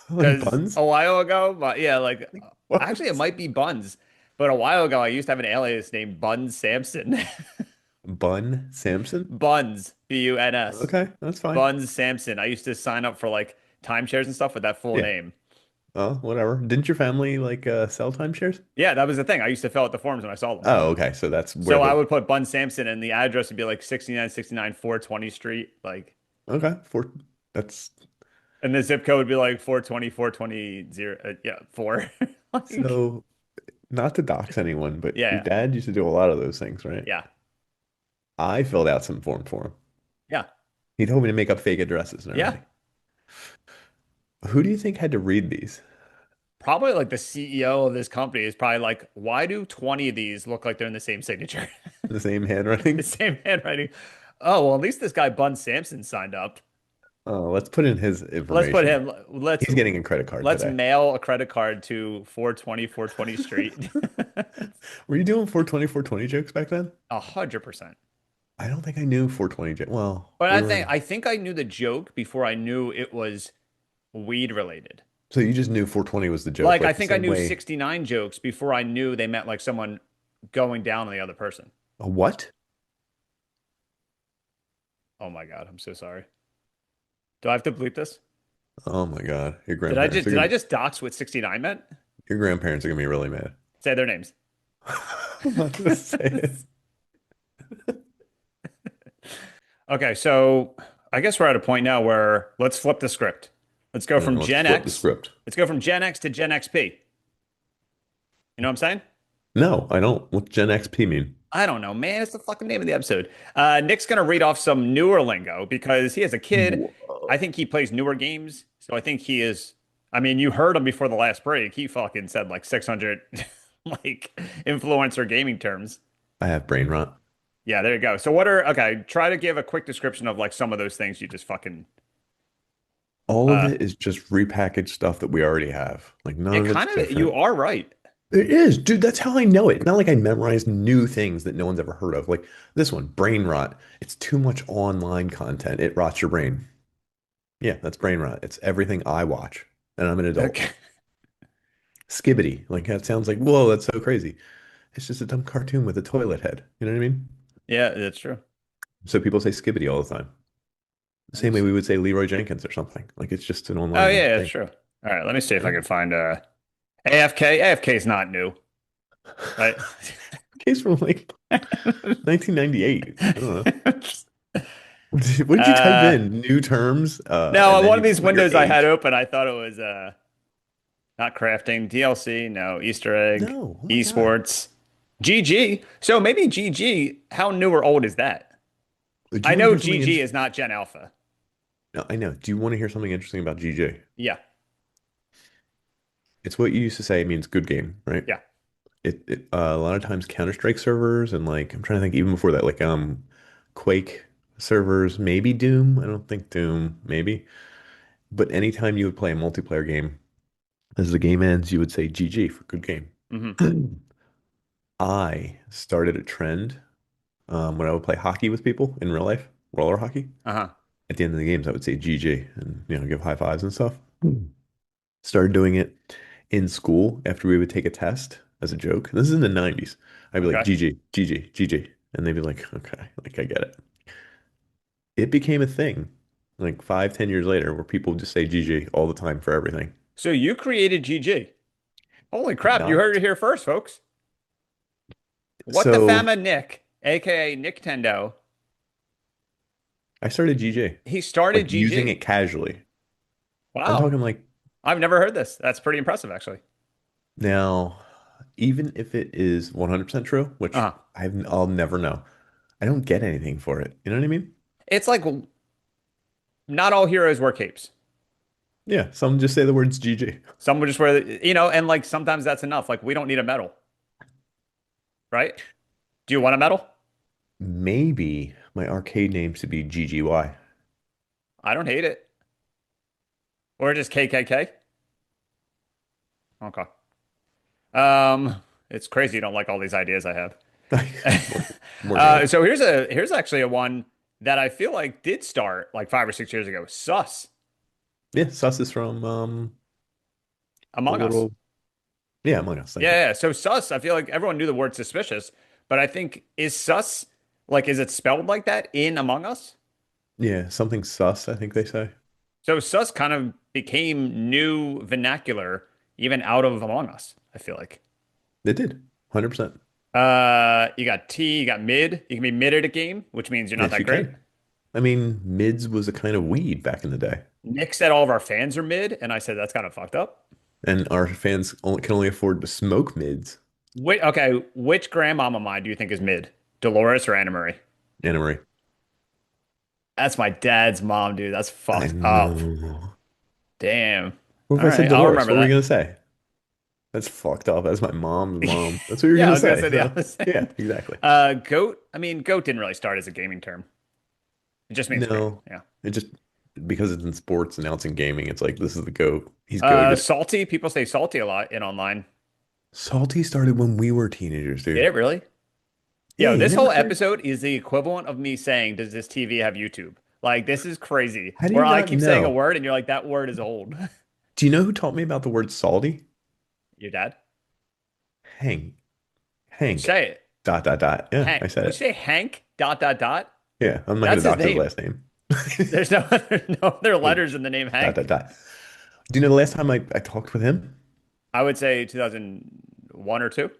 Like because buns? a while ago, but yeah, like Like what? actually it might be buns, but a while ago I used to have an alias named Buns Samson. Bun Samson? Buns, B-U-N-S. Okay, that's fine. Buns Samson. I used to sign up for like timeshares and stuff with that full Yeah. name. Oh, whatever. Didn't your family like sell timeshares? Yeah, that was the thing. I used to fill out the forms when I saw them. Oh, okay. So that's where So I the would put Bun Sampson and the address would be like 6969 420 Street. Like, okay for that's and the zip code would be like 420 420 0. Yeah, 4. Like, so not to dox anyone, but your yeah, dad used to do a lot of those things, right? yeah, I filled out some form for him. yeah, He told me to make up fake addresses and yeah. everything. Who do you think had to read these? probably like the CEO of this company is probably like, why do 20 of these look like they're in the same signature? The same The handwriting. same handwriting. Oh, well, at least this guy Bun Sampson signed up. Oh, let's put in his Let's put information. him, let's He's getting a credit card let's today. mail a credit card to 420 Street. Were you doing 420 jokes back then? 100%. I don't think I knew 420 Well, But we I were. think I knew the joke before I knew it was weed related. So you just knew 420 was the joke, Like I like the think I same knew way. 69 jokes before I knew they meant like someone going down on the other person. A what? Oh my God, I'm so sorry. Do I have to bleep this? Oh my God. Did I just dox what 69 meant? Your grandparents are gonna be really mad. Say their names. I'm not gonna say it. Okay, so I guess we're at a point now where let's flip the script. Let's go from Let's Gen flip the X. script. Let's go from Gen X to Gen XP. You know what I'm saying? No, I don't. What's Gen XP mean? I don't know, man. It's the fucking name of the episode. Nick's gonna read off some newer lingo because he has a kid. I Whoa. think he plays newer games, so I think he is. I mean, you heard him before the last break. He fucking said like 600 like influencer gaming terms. I have brain rot. Yeah, there you go. So what are okay? Try to give a quick description of like some of those things you just fucking. All of Uh, it is just repackaged stuff that we already have. Like none it of it's kind of you different. are right. It is, dude. That's how I know it. It's not like I memorized new things that no one's ever heard of. Like this one, brain rot. It's too much online content. It rots your brain. Yeah, that's brain rot. It's everything I watch, and I'm an adult. Okay. Skibbity. Like that sounds like, whoa, that's so crazy. It's just a dumb cartoon with a toilet head. You know what I mean? Yeah, that's true. So people say skibbity all the time. The Let me same way see. we would say Leroy Jenkins or something. Like it's just an Oh online yeah, that's thing. true. All right, let me see if I Yeah. can find AFK. AFK is not new, right? Case from like 1998. I don't know. What did you type Uh, in? New terms, no, and on then one you of these put your windows I had age. open, I thought it was not crafting, DLC, no, Easter egg, No, oh my God. esports, GG. So maybe GG, how new or old is that? Do I you want to know hear something GG interesting? is not Gen Alpha. No, I know. Do you want to hear something interesting about GJ? Yeah, It's what you used to say means good game, right? yeah. A lot of times Counter-Strike servers and like I'm trying to think even before that, like Quake servers, maybe Doom. I don't think Doom, maybe. But anytime you would play a multiplayer game, as the game ends, you would say GG for good game. Hmm. I started a trend when I would play hockey with people in real life, roller hockey. Uh-huh. At the end of the games, I would say GG and give high fives and stuff. Started doing it in school after we would take a test as a joke. This is in the 90s. I'd be like Okay. GG, GG, GG. And they'd be like, okay, like I get it. It became a thing like 5, 10 years later where people just say GG all the time for everything. So you created GG. Holy crap, you heard Not it here first, folks. What the so fama Nick, aka Nintendo, I started GG, he started like using GG. it casually. I'm Wow. talking like I've never heard this. That's pretty impressive, actually. now, even if it is 100% true, which Uh-huh. I'll never know, I don't get anything for it. You know what I mean? It's like not all heroes wear capes. Yeah, some just say the words GG. Some would just wear, and like sometimes that's enough. Like we don't need a medal, right? Do you want a medal? Maybe my arcade name should be GGY. I don't hate it. Or just KKK. Okay. It's crazy you don't like all these ideas I have. More, more general. So here's actually a one that I feel like did start like 5 or 6 years ago. Sus Yeah, sus is from the Among Us. little yeah, Among Us. Thank you. Yeah, yeah. So sus, I feel like everyone knew the word suspicious, but I think is sus like is it spelled like that in Among Us? Yeah, something sus, I think they say. So sus kind of became new vernacular even out of Among Us, I feel like. They did. 100%. You got T, you got mid. You can be mid at a game, which means you're not Yes, that you great. can. I mean, mids was a kind of weed back in the day, Nick said all of our fans are mid, and I said that's kind of fucked up. and our fans can only afford to smoke mids. Okay, which grandmama mine do you think is mid? Dolores or Anna Marie? Anna Marie. That's my dad's mom, dude. That's I fucked up. know. Damn. What if All I said right, I'll Dolores? remember What were you that. gonna say? That's fucked up. That's my mom's mom. That's what you're Yeah, I gonna was gonna say. say the So, opposite. yeah, exactly. Goat. I mean, goat didn't really start as a gaming term. It just means great. No, Yeah. it just because it's in sports and now it's in gaming, it's like this is the GOAT. He's goated. Salty. People say salty a lot in online. Salty started when we were teenagers, Did dude. it really? Yeah, Yo, you this never whole heard? episode is the equivalent of me saying, "Does this TV have YouTube?" Like, this is crazy. How do Where you I not keep saying a know? word and you're like, "That word is old." Do you know who taught me about the word salty? Your dad? Hank. Would you Hank. say it? Dot dot dot. Yeah, Hank? I said Would you it. say Hank? Dot dot dot. Yeah, I'm not gonna That's his doctor his name. last name. There's no other, no other Hey, letters in the name dot dot Hank. dot. Do you know the last time I talked with him? I would say 2001 or two.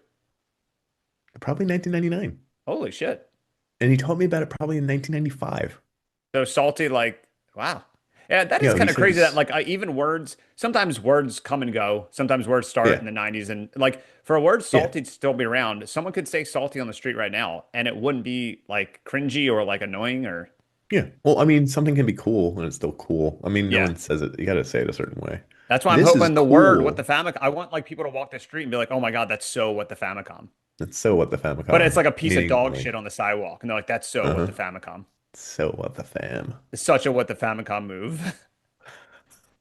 Probably 1999. Holy shit. And he taught me about it probably in 1995. So salty, like, wow. Yeah, that is You know, he kind of said crazy that this. like even words, sometimes words come and go. Sometimes words start Yeah, in the 90s and like for a word yeah, salty to still be around, someone could say salty on the street right now and it wouldn't be like cringy or like annoying or yeah. Well, I mean, something can be cool and it's still cool. I mean, no yeah. one says it. You got to say it a certain way. That's why I'm This is hoping the word what the cool. Famicom, I want like people to walk the street and be like, "Oh my God, that's so what the Famicom." That's so what the But it's Famicom, like a piece of meaning dog shit like, on the sidewalk and they're like, "That's so what uh-huh. the Famicom." So what the fam. It's such a what the Famicom move.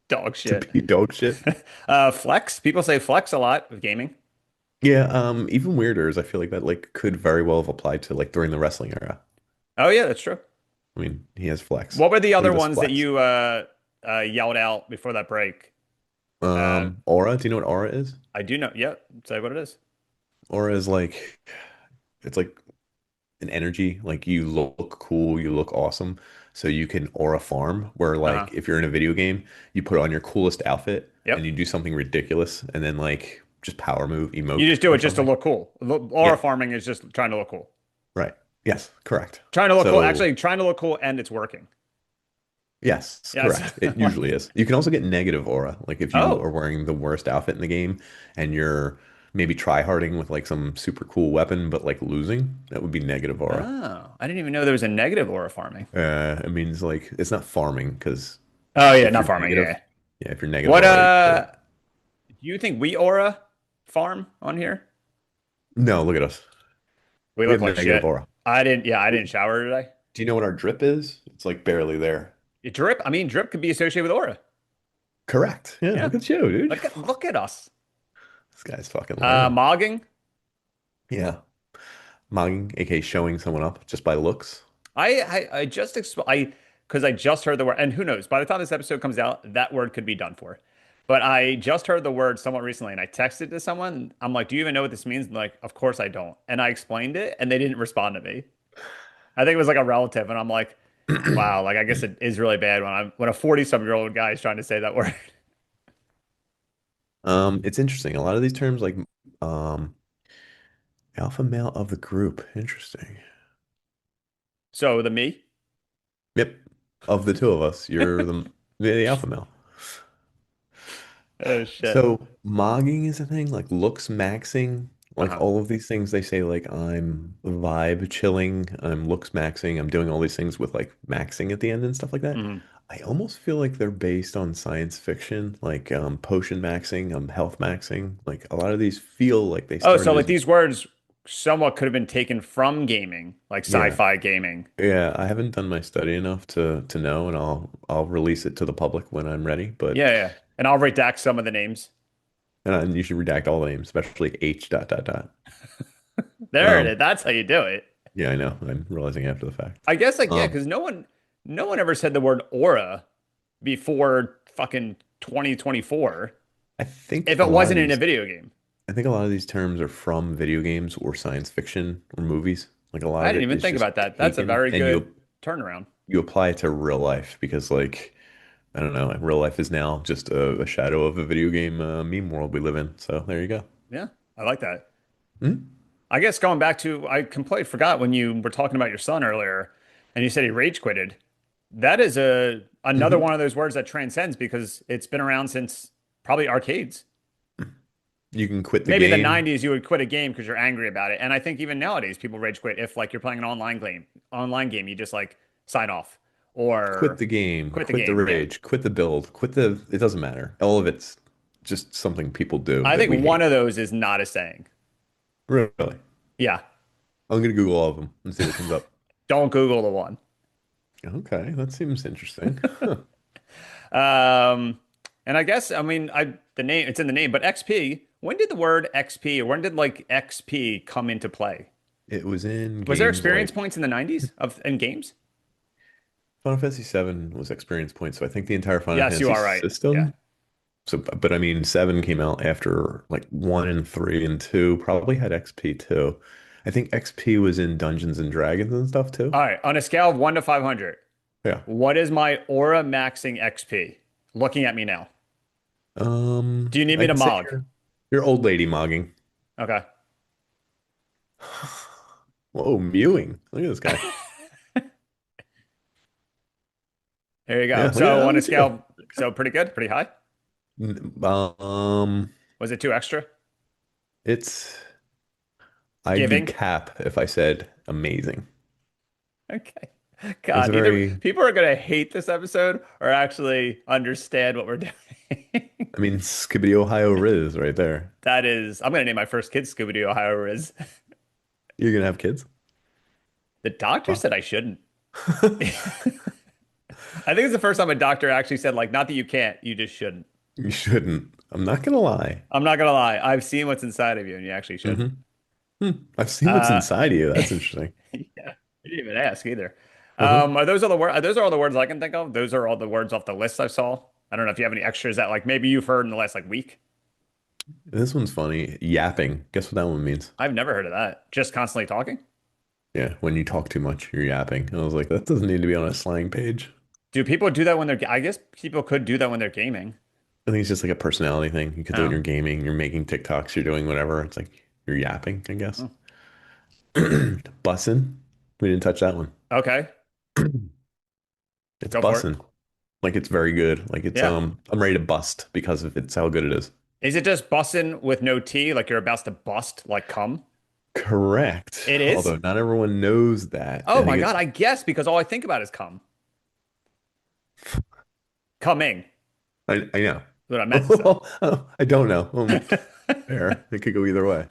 Dog To shit. be dog shit. Flex. People say flex a lot with gaming. Yeah, even weirder is I feel like that like could very well have applied to like during the wrestling era. Oh yeah, that's true. I mean, he has flex. What were the Look other at this ones that flex. you yelled out before that break? Uh, Aura, do you know what aura is? I do know. Yeah, say what it is. Aura is like it's like an energy, like you look cool, you look awesome. So you can aura farm where Uh-huh. like if you're in a video game, you put on your coolest outfit and Yep. you do something ridiculous and then like just power move, You emote just do it or just to something. look cool. Aura Yeah, farming is just trying to look cool. right. Yes, correct. Trying to look cool. So Actually, trying to look cool and it's working. yes, Yes. correct. It Like, usually is. You can also get negative aura. Like if you are oh, wearing the worst outfit in the game and you're maybe try-harding with like some super cool weapon, but like losing, that would be negative aura. oh, I didn't even know there was a negative aura farming. It means like it's not farming because Oh yeah, if not you're farming. Yeah. negative, Yeah. yeah, if you're negative What aura, you're do you think we aura farm on here? no, look at us. We We look have like negative shit. aura. I didn't. Yeah, I didn't shower today. Do you know what our drip is? It's like barely there. Drip. I mean, drip could be associated with aura. Correct. Yeah, Yeah. look at you, dude. Look at us. This guy's fucking learning. Mogging. Yeah. Mugging, aka showing someone up just by looks. I just I because I just heard the word, and who knows? By the time this episode comes out, that word could be done for. But I just heard the word somewhat recently, and I texted to someone. I'm like, "Do you even know what this means?" And they're like, "Of course I don't." And I explained it, and they didn't respond to me. I think it was like a relative, and I'm like, "Wow!" Like I guess it is really bad when a 40-some-year-old guy is trying to say that word. It's interesting. A lot of these terms like um alpha male of the group. Interesting. So the me. Yep. Of the two of us, you're the alpha male. Oh shit. So mogging is a thing, like looks maxing, like Uh-huh. all of these things they say like I'm vibe chilling, I'm looks maxing, I'm doing all these things with like maxing at the end and stuff like that. Mhm. I almost feel like they're based on science fiction, like potion maxing, health maxing. Like a lot of these feel like they Oh, so started like as these words somewhat could have been taken from gaming, like yeah. sci-fi gaming. Yeah, I haven't done my study enough to know and I'll release it to the public when I'm ready, but Yeah, yeah. And I'll redact some of the names. and you should redact all the names, especially H dot dot dot. There it Um is. That's how you do it. yeah, I know. I'm realizing after the fact. I guess like yeah, Um, because no one ever said the word aura before fucking 2024 I think if a it lot of wasn't in a these, video game. I think a lot of these terms are from video games or science fiction or movies. Like a lot I of didn't it even is think just about that. That's a taken very and good turnaround. you apply it to real life because like I don't know, real life is now just a shadow of a video game meme world we live in. So there you go. Yeah, I like that. Hmm? I guess going back to I completely forgot when you were talking about your son earlier and you said he rage quitted. That is a another Hmm. one of those words that transcends because it's been around since probably arcades. You can quit the Maybe the game. 90s you would quit a game because you're angry about it. And I think even nowadays people rage quit if like you're playing an online game, you just like sign off Quit or the game, quit the quit the game. Yeah. rage, quit the build, quit the it doesn't matter. All of it's just something people do I that we think one hate. of those is not a saying. Really? Yeah. I'm gonna Google all of them and see what comes up. Don't Google the one. Okay, that seems interesting. Huh. Um, and I guess I mean I the name it's in the name, but XP. When did the word XP or when did like XP come into play? It was in Was there games experience like points in the 90s of in games? Final Fantasy VII was experience points, so I think the entire Final Yes, you Fantasy are right. Yeah. system. So, but I mean, seven came out after like one and three and two probably had XP too. I think XP was in Dungeons and Dragons and stuff too. All right. On a scale of 1 to 500, Yeah. what is my aura maxing XP? Looking at me now. Do you need me to I'd say mog? you're old lady mogging. Okay. Whoa, mewing. Look at this guy. There you go. Yeah, look at So that on a one too. scale, so pretty good, pretty high. Um, Was it too extra? it's I'd be Giving? cap if I said amazing. Okay. It's God, a either very, people are gonna hate this episode or actually understand what we're doing. I mean, Skibbity Ohio Riz right there. That is, I'm gonna name my first kid Scooby-Doo Ohio Riz. You're gonna have kids? The doctor Wow. said I shouldn't. I think it's the first time a doctor actually said, like, not that you can't, you just shouldn't. You shouldn't. I'm not gonna lie. I'm not gonna lie, I've seen what's inside of you, and you actually hmm shouldn't. I've seen what's Uh, inside of you. That's interesting. yeah, you didn't even ask either. Uh-huh. Are those all the words? Those are all the words I can think of. Those are all the words off the list I saw. I don't know if you have any extras that like maybe you've heard in the last like week. This one's funny. Yapping. Guess what that one means? I've never heard of that. Just constantly talking. Yeah, when you talk too much, you're yapping. And I was like, that doesn't need to be on a slang page. Do people do that when they're? I guess people could do that when they're gaming. I think it's just like a personality thing. You could do it when Oh, you're gaming, you're making TikToks, you're doing whatever. It's like you're yapping, I guess. oh. Bussin'. We didn't touch that one. Okay, It's go for it. bussin'. Like it's very good. Like it's Yeah. I'm ready to bust because of it's how good it is. Is it just bussin' with no T, like you're about to bust, like come? Correct. It is? Although not everyone knows that. Oh I my think God, it's I guess because all I think about is come. Coming. I know. What I meant to say. I don't know. Fair. It could go either way.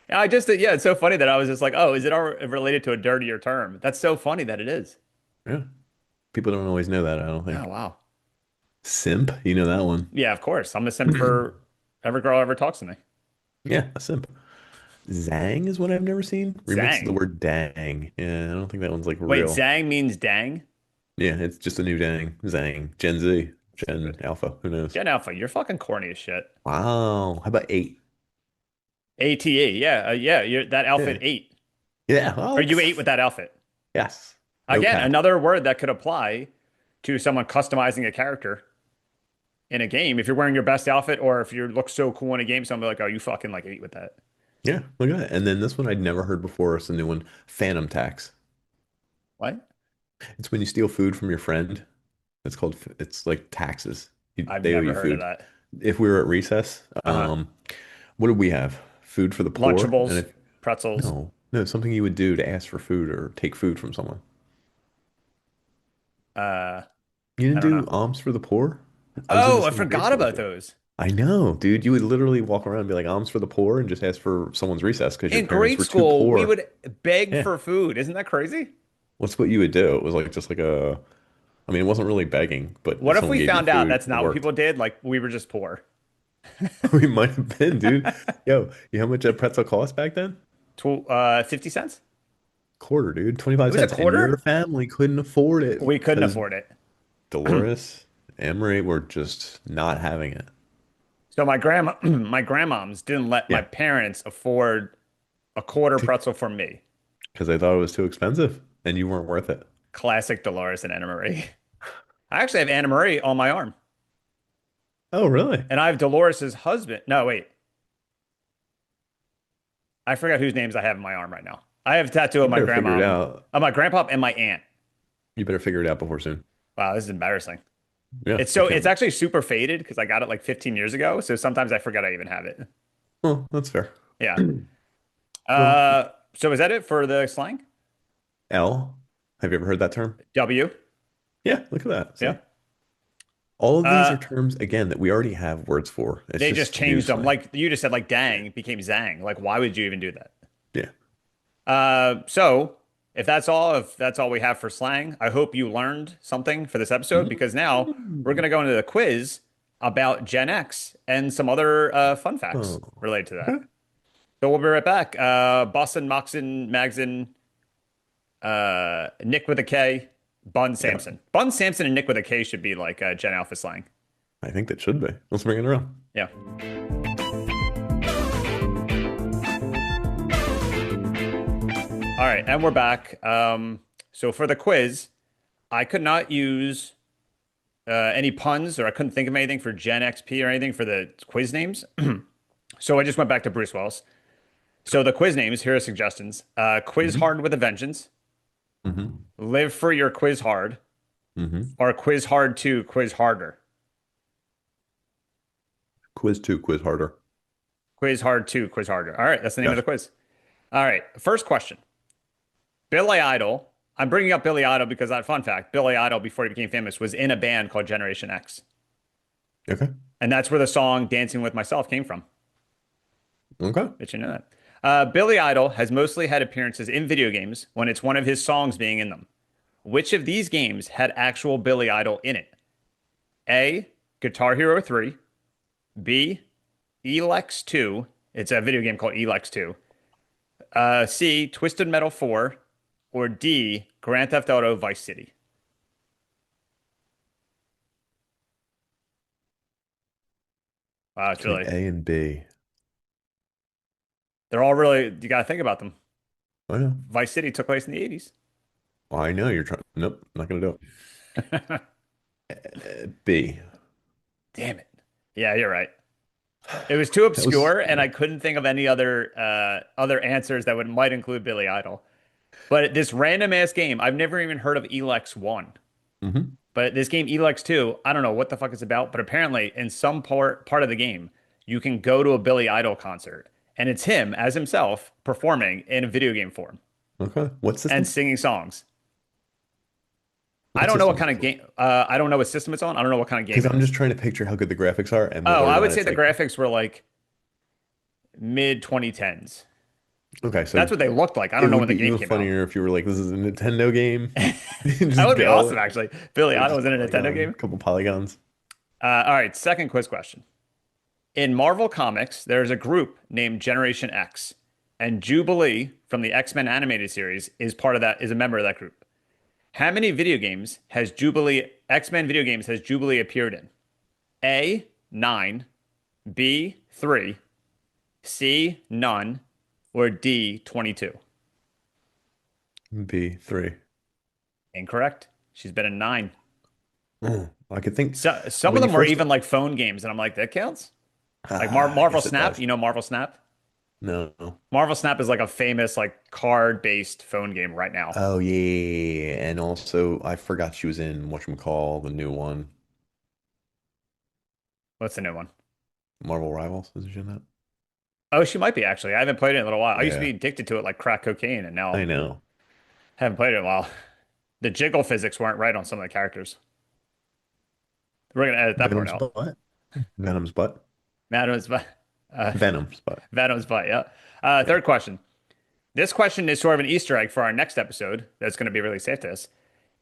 Yeah, yeah, it's so funny that I was just like, oh, is it all related to a dirtier term? That's so funny that it is. Yeah. People don't always know that, I don't Oh, think. wow. Simp, you know that one. Yeah, of course. I'm a simp for every girl ever talks to me. Yeah, a simp. Zang is one I've never seen. Remix of the Zang. word dang. Yeah, I don't think that one's like Wait, real. Zang means dang? Yeah, it's just a new dang. Zang. Gen Z. Gen Alpha. Who knows? Gen Alpha, you're fucking corny as shit. Wow. How about eight? ATE, yeah, yeah, you're that outfit Yeah. eight. Yeah. Or Well, you ate with that outfit. yes. No Again, cap. another word that could apply to someone customizing a character in a game. If you're wearing your best outfit or if you look so cool in a game, someone will be like, oh, you fucking like ate with that. Yeah, look at that. And then this one I'd never heard before. It's a new one. Phantom tax. What? It's when you steal food from your friend. It's like taxes. I've They owe never you heard of food. that. If we were at recess, Uh-huh. what did we have? Food for the poor? And Lunchables, if pretzels. no, something you would do to ask for food or take food from someone. Uh, You I didn't don't do know. alms for the poor? I was in the Oh, I same grade forgot school as about you. those. I know, dude. You would literally walk around and be like alms for the poor and just ask for someone's recess because your In parents grade were too school, we poor. would beg Yeah. for food. Isn't that crazy? What's what you would do? It was like just like a I mean, it wasn't really begging, but What if if someone we gave you found out food, that's it not what worked. people did? Like we were just poor. We might have been, dude. Yo, you know how much a pretzel cost back then? 50 cents? Quarter, dude. It 25 was a cents. And your quarter? family couldn't afford it We couldn't because afford it. Dolores and Marie were just not having it. So my grandma, my grandmoms didn't let my Yeah, parents afford a quarter pretzel for me. because they thought it was too expensive and you weren't worth it. Classic Dolores and Anna Marie. I actually have Anna Marie on my arm, Oh, really? and I have Dolores's husband. No, wait, I forgot whose names I have in my arm right now. I have a tattoo You of my better figure it grandma, out. of my grandpa, and my aunt. You better figure it out before soon. Wow, this is embarrassing. Yeah, It's it so can it's be. actually super faded because I got it like 15 years ago. So sometimes I forget I even have it. Well, that's fair. Yeah. Well, So is that it for the slang? L. Have you ever heard that term? W. Yeah, look at that. Yeah. See? All of these Uh, are terms again that we already have words for. It's they just just new changed them. slang. Like you just said, like dang became zang. Like, why would you even do that? Yeah. So if that's all we have for slang, I hope you learned something for this episode because now we're Mm. gonna go into the quiz about Gen X and some other fun facts Oh, related to that. okay. So we'll be right back. Boston, Moxon, Magson, Nick with a K, Bun Yeah, Sampson. Bun Sampson and Nick with a K should be like Gen Alpha slang. I think that should be. Let's bring it around. Yeah. All right, and we're back. So for the quiz, I could not use any puns, or I couldn't think of anything for Gen XP or anything for the quiz names. So I just went back to Bruce Wells. So the quiz names, here are suggestions. Quiz Hmm. Hard with a Vengeance, Hmm. Live for Your Quiz Hard, Hmm. or Quiz Hard 2, Quiz Harder. Quiz two, quiz harder. Quiz Hard 2, Quiz Harder. All right, that's the name of Yes. the quiz. All right, first question. Billy Idol. I'm bringing up Billy Idol because that fun fact, Billy Idol, before he became famous, was in a band called Generation X. Okay. And that's where the song Dancing with Myself came from. Okay. Did you know that? Billy Idol has mostly had appearances in video games when it's one of his songs being in them. Which of these games had actual Billy Idol in it? A. Guitar Hero 3. B. Elex 2. It's a video game called Elex 2. C. Twisted Metal 4. Or D. Grand Theft Auto Vice City. Wow, it's Between really, A and B. they're all really, you got to think about them. I know. Vice City took place in the 80s. I know you're trying. Nope, not gonna do it. B. Damn it. Yeah, you're right. It was too That was. obscure, and I couldn't think of any other answers that would might include Billy Idol. But this random ass game, I've never even heard of Elex 1. Hmm. But this game Elex 2, I don't know what the fuck it's about, but apparently in some part of the game, you can go to a Billy Idol concert, and it's him as himself performing in a video game form Okay. What and system? singing songs. I What don't know what system kind is of it? game. I don't know what system it's on. I don't know what kind of game Because it I'm is. just trying to picture how good the graphics are and Oh, whether or I would not say it's the like. graphics were like mid 2010s. Okay, so That's what they looked like. I it don't know would when the be game even came out. funnier if you were like, "This is a Nintendo game." That Just would be go. awesome, actually. Billy Like Idol just was in a Nintendo polygon, game. couple polygons. All right, second quiz question. In Marvel Comics, there's a group named Generation X, and Jubilee from the X-Men animated series is part of that, is a member of that group. How many video games has Jubilee, X-Men video games has Jubilee appeared in? A, 9, B, 3, C, none, or D, 22? B3. Incorrect. She's been in 9. Oh, I could think So some of when you them were first. even like phone games, and I'm like, that counts? Like Marvel Yes, it Snap, does. you know Marvel Snap? No. Marvel Snap is like a famous like card-based phone game right now. Oh yeah, and also I forgot she was in whatchamacall, the new one, What's the new one? Marvel Rivals. Isn't she in that? Oh, she might be actually. I haven't played it in a little while. I used to Yeah, be addicted to it like crack cocaine, and I now know. haven't played it in a while. The jiggle physics weren't right on some of the characters. We're gonna edit that part Venom's out. butt. Venom's butt. Venom's butt. Uh, Venom's butt. Venom's butt. Yeah. Yeah. Third question. This question is sort of an Easter egg for our next episode. That's going to be released after this.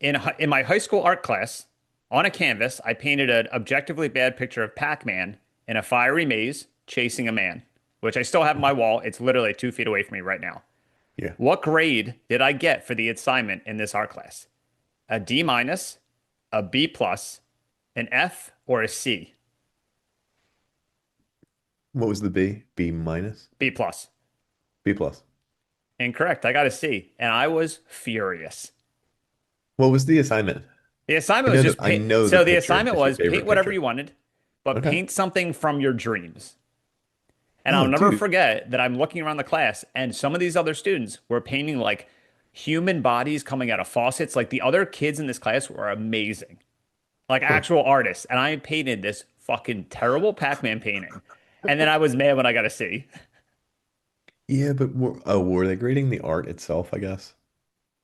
In my high school art class, on a canvas, I painted an objectively bad picture of Pac-Man in a fiery maze chasing a man, which I still have on my wall. It's literally 2 feet away from me right now. Yeah. What grade did I get for the assignment in this art class? A D minus, a B plus, an F, or a C? What was the B? B minus? B plus. B plus. Incorrect. I got a C, and I was furious. What was the assignment? The assignment was just I paint. know the So the picture. assignment It's your was paint favorite whatever picture. you wanted, but Okay. paint something from your dreams. And I'll Oh, never dude. forget that I'm looking around the class, and some of these other students were painting like human bodies coming out of faucets. Like the other kids in this class were amazing, like Huh. actual artists. And I painted this fucking terrible Pac-Man painting. And then I was mad when I got a C. Yeah, but were they grading the art itself, I guess?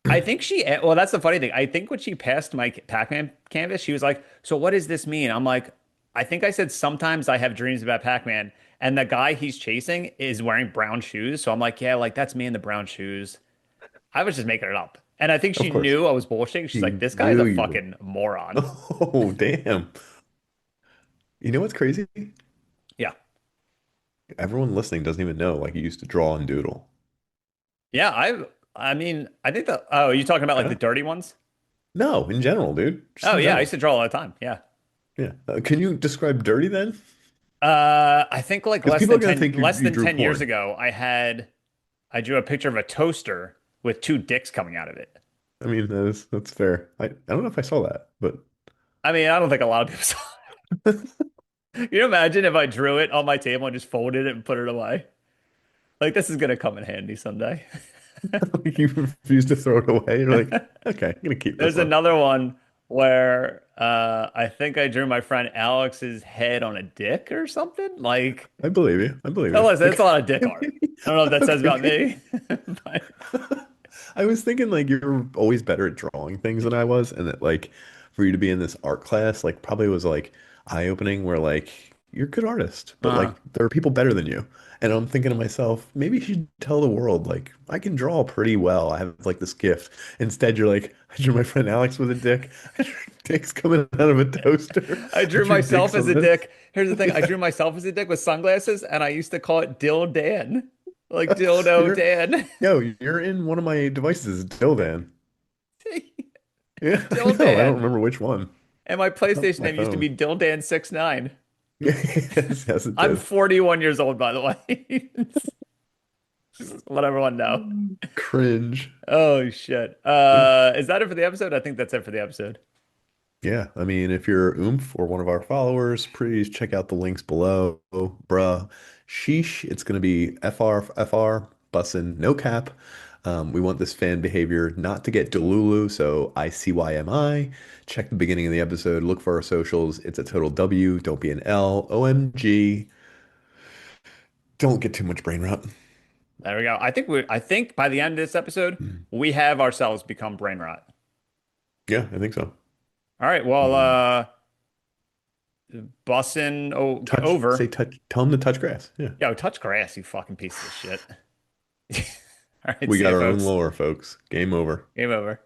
I think well, that's the funny thing. I think when she passed my Pac-Man canvas, she was like, "So what does this mean?" I'm like, I think I said sometimes I have dreams about Pac-Man, and the guy he's chasing is wearing brown shoes. So I'm like, yeah, like that's me in the brown shoes. I was just making it up. And I think Of she course, knew I was bullshitting. She's like, he this guy's knew a you were. fucking moron. Oh, damn. You know what's crazy? Yeah. Everyone listening doesn't even know. Like, you used to draw and doodle. Yeah, I mean, I think oh, you talking about like the Yeah. dirty ones? No, in general, dude. Just Oh in yeah, I used general. to draw all the time. Yeah. Yeah. Can you describe dirty then? I think like Because people are gonna think less you than drew 10 years porn. ago, I drew a picture of a toaster with two dicks coming out of it. I mean, that's fair. I don't know if I saw that, but I mean, I don't think a lot of people saw it. Can you imagine if I drew it on my table and just folded it and put it away? Like this is gonna come in handy someday. you refuse to throw it away. You're like, okay, I'm gonna keep this There's one. another one where I think I drew my friend Alex's head on a dick or something. Like, I believe you. I believe oh, you. listen, it's a lot of dick art. Okay. I don't know if that says Okay, about okay. me, but I was thinking like you're always better at drawing things than I was, and that like for you to be in this art class, like probably was like eye-opening where like you're a good artist, but uh, like there are people better than you. And I'm thinking to myself, maybe you should tell the world like I can draw pretty well. I have like this gift. Instead, you're like, I drew my friend Alex with a dick. I drew dicks coming out of a toaster. I I drew drew myself dicks as on a this. dick. Here's the thing: I drew myself as a dick with sunglasses, and I used to call it Dill Dan, like dildo You're Dan. yo, you're in one of my devices, Dildan. Yeah, I Dill know. I don't Dan. remember which one. And my Oh, PlayStation my name used to be phone. Dildan69. Yes, yes, it I'm did. 41 years old, by the way. Just let everyone know. Cringe. Oh shit. Is that it for the episode? I think that's it for the episode. Yeah, I mean, if you're Oomph or one of our followers, please check out the links below. Bruh, sheesh, it's going to be FR, bussin', no cap. We want this fan behavior not to get Delulu, so ICYMI. Check the beginning of the episode, look for our socials. It's a total W, don't be an L. OMG. Don't get too much brain rot. There we go. I think by the end of this episode, we have ourselves become brain rot. Yeah, I think so. All right. Well, Um, bussin' say over. touch, tell them to touch grass. Yeah. Yo, touch grass, you fucking piece of shit. All right, We see got ya, our own folks. lore, folks. Game over. Game over.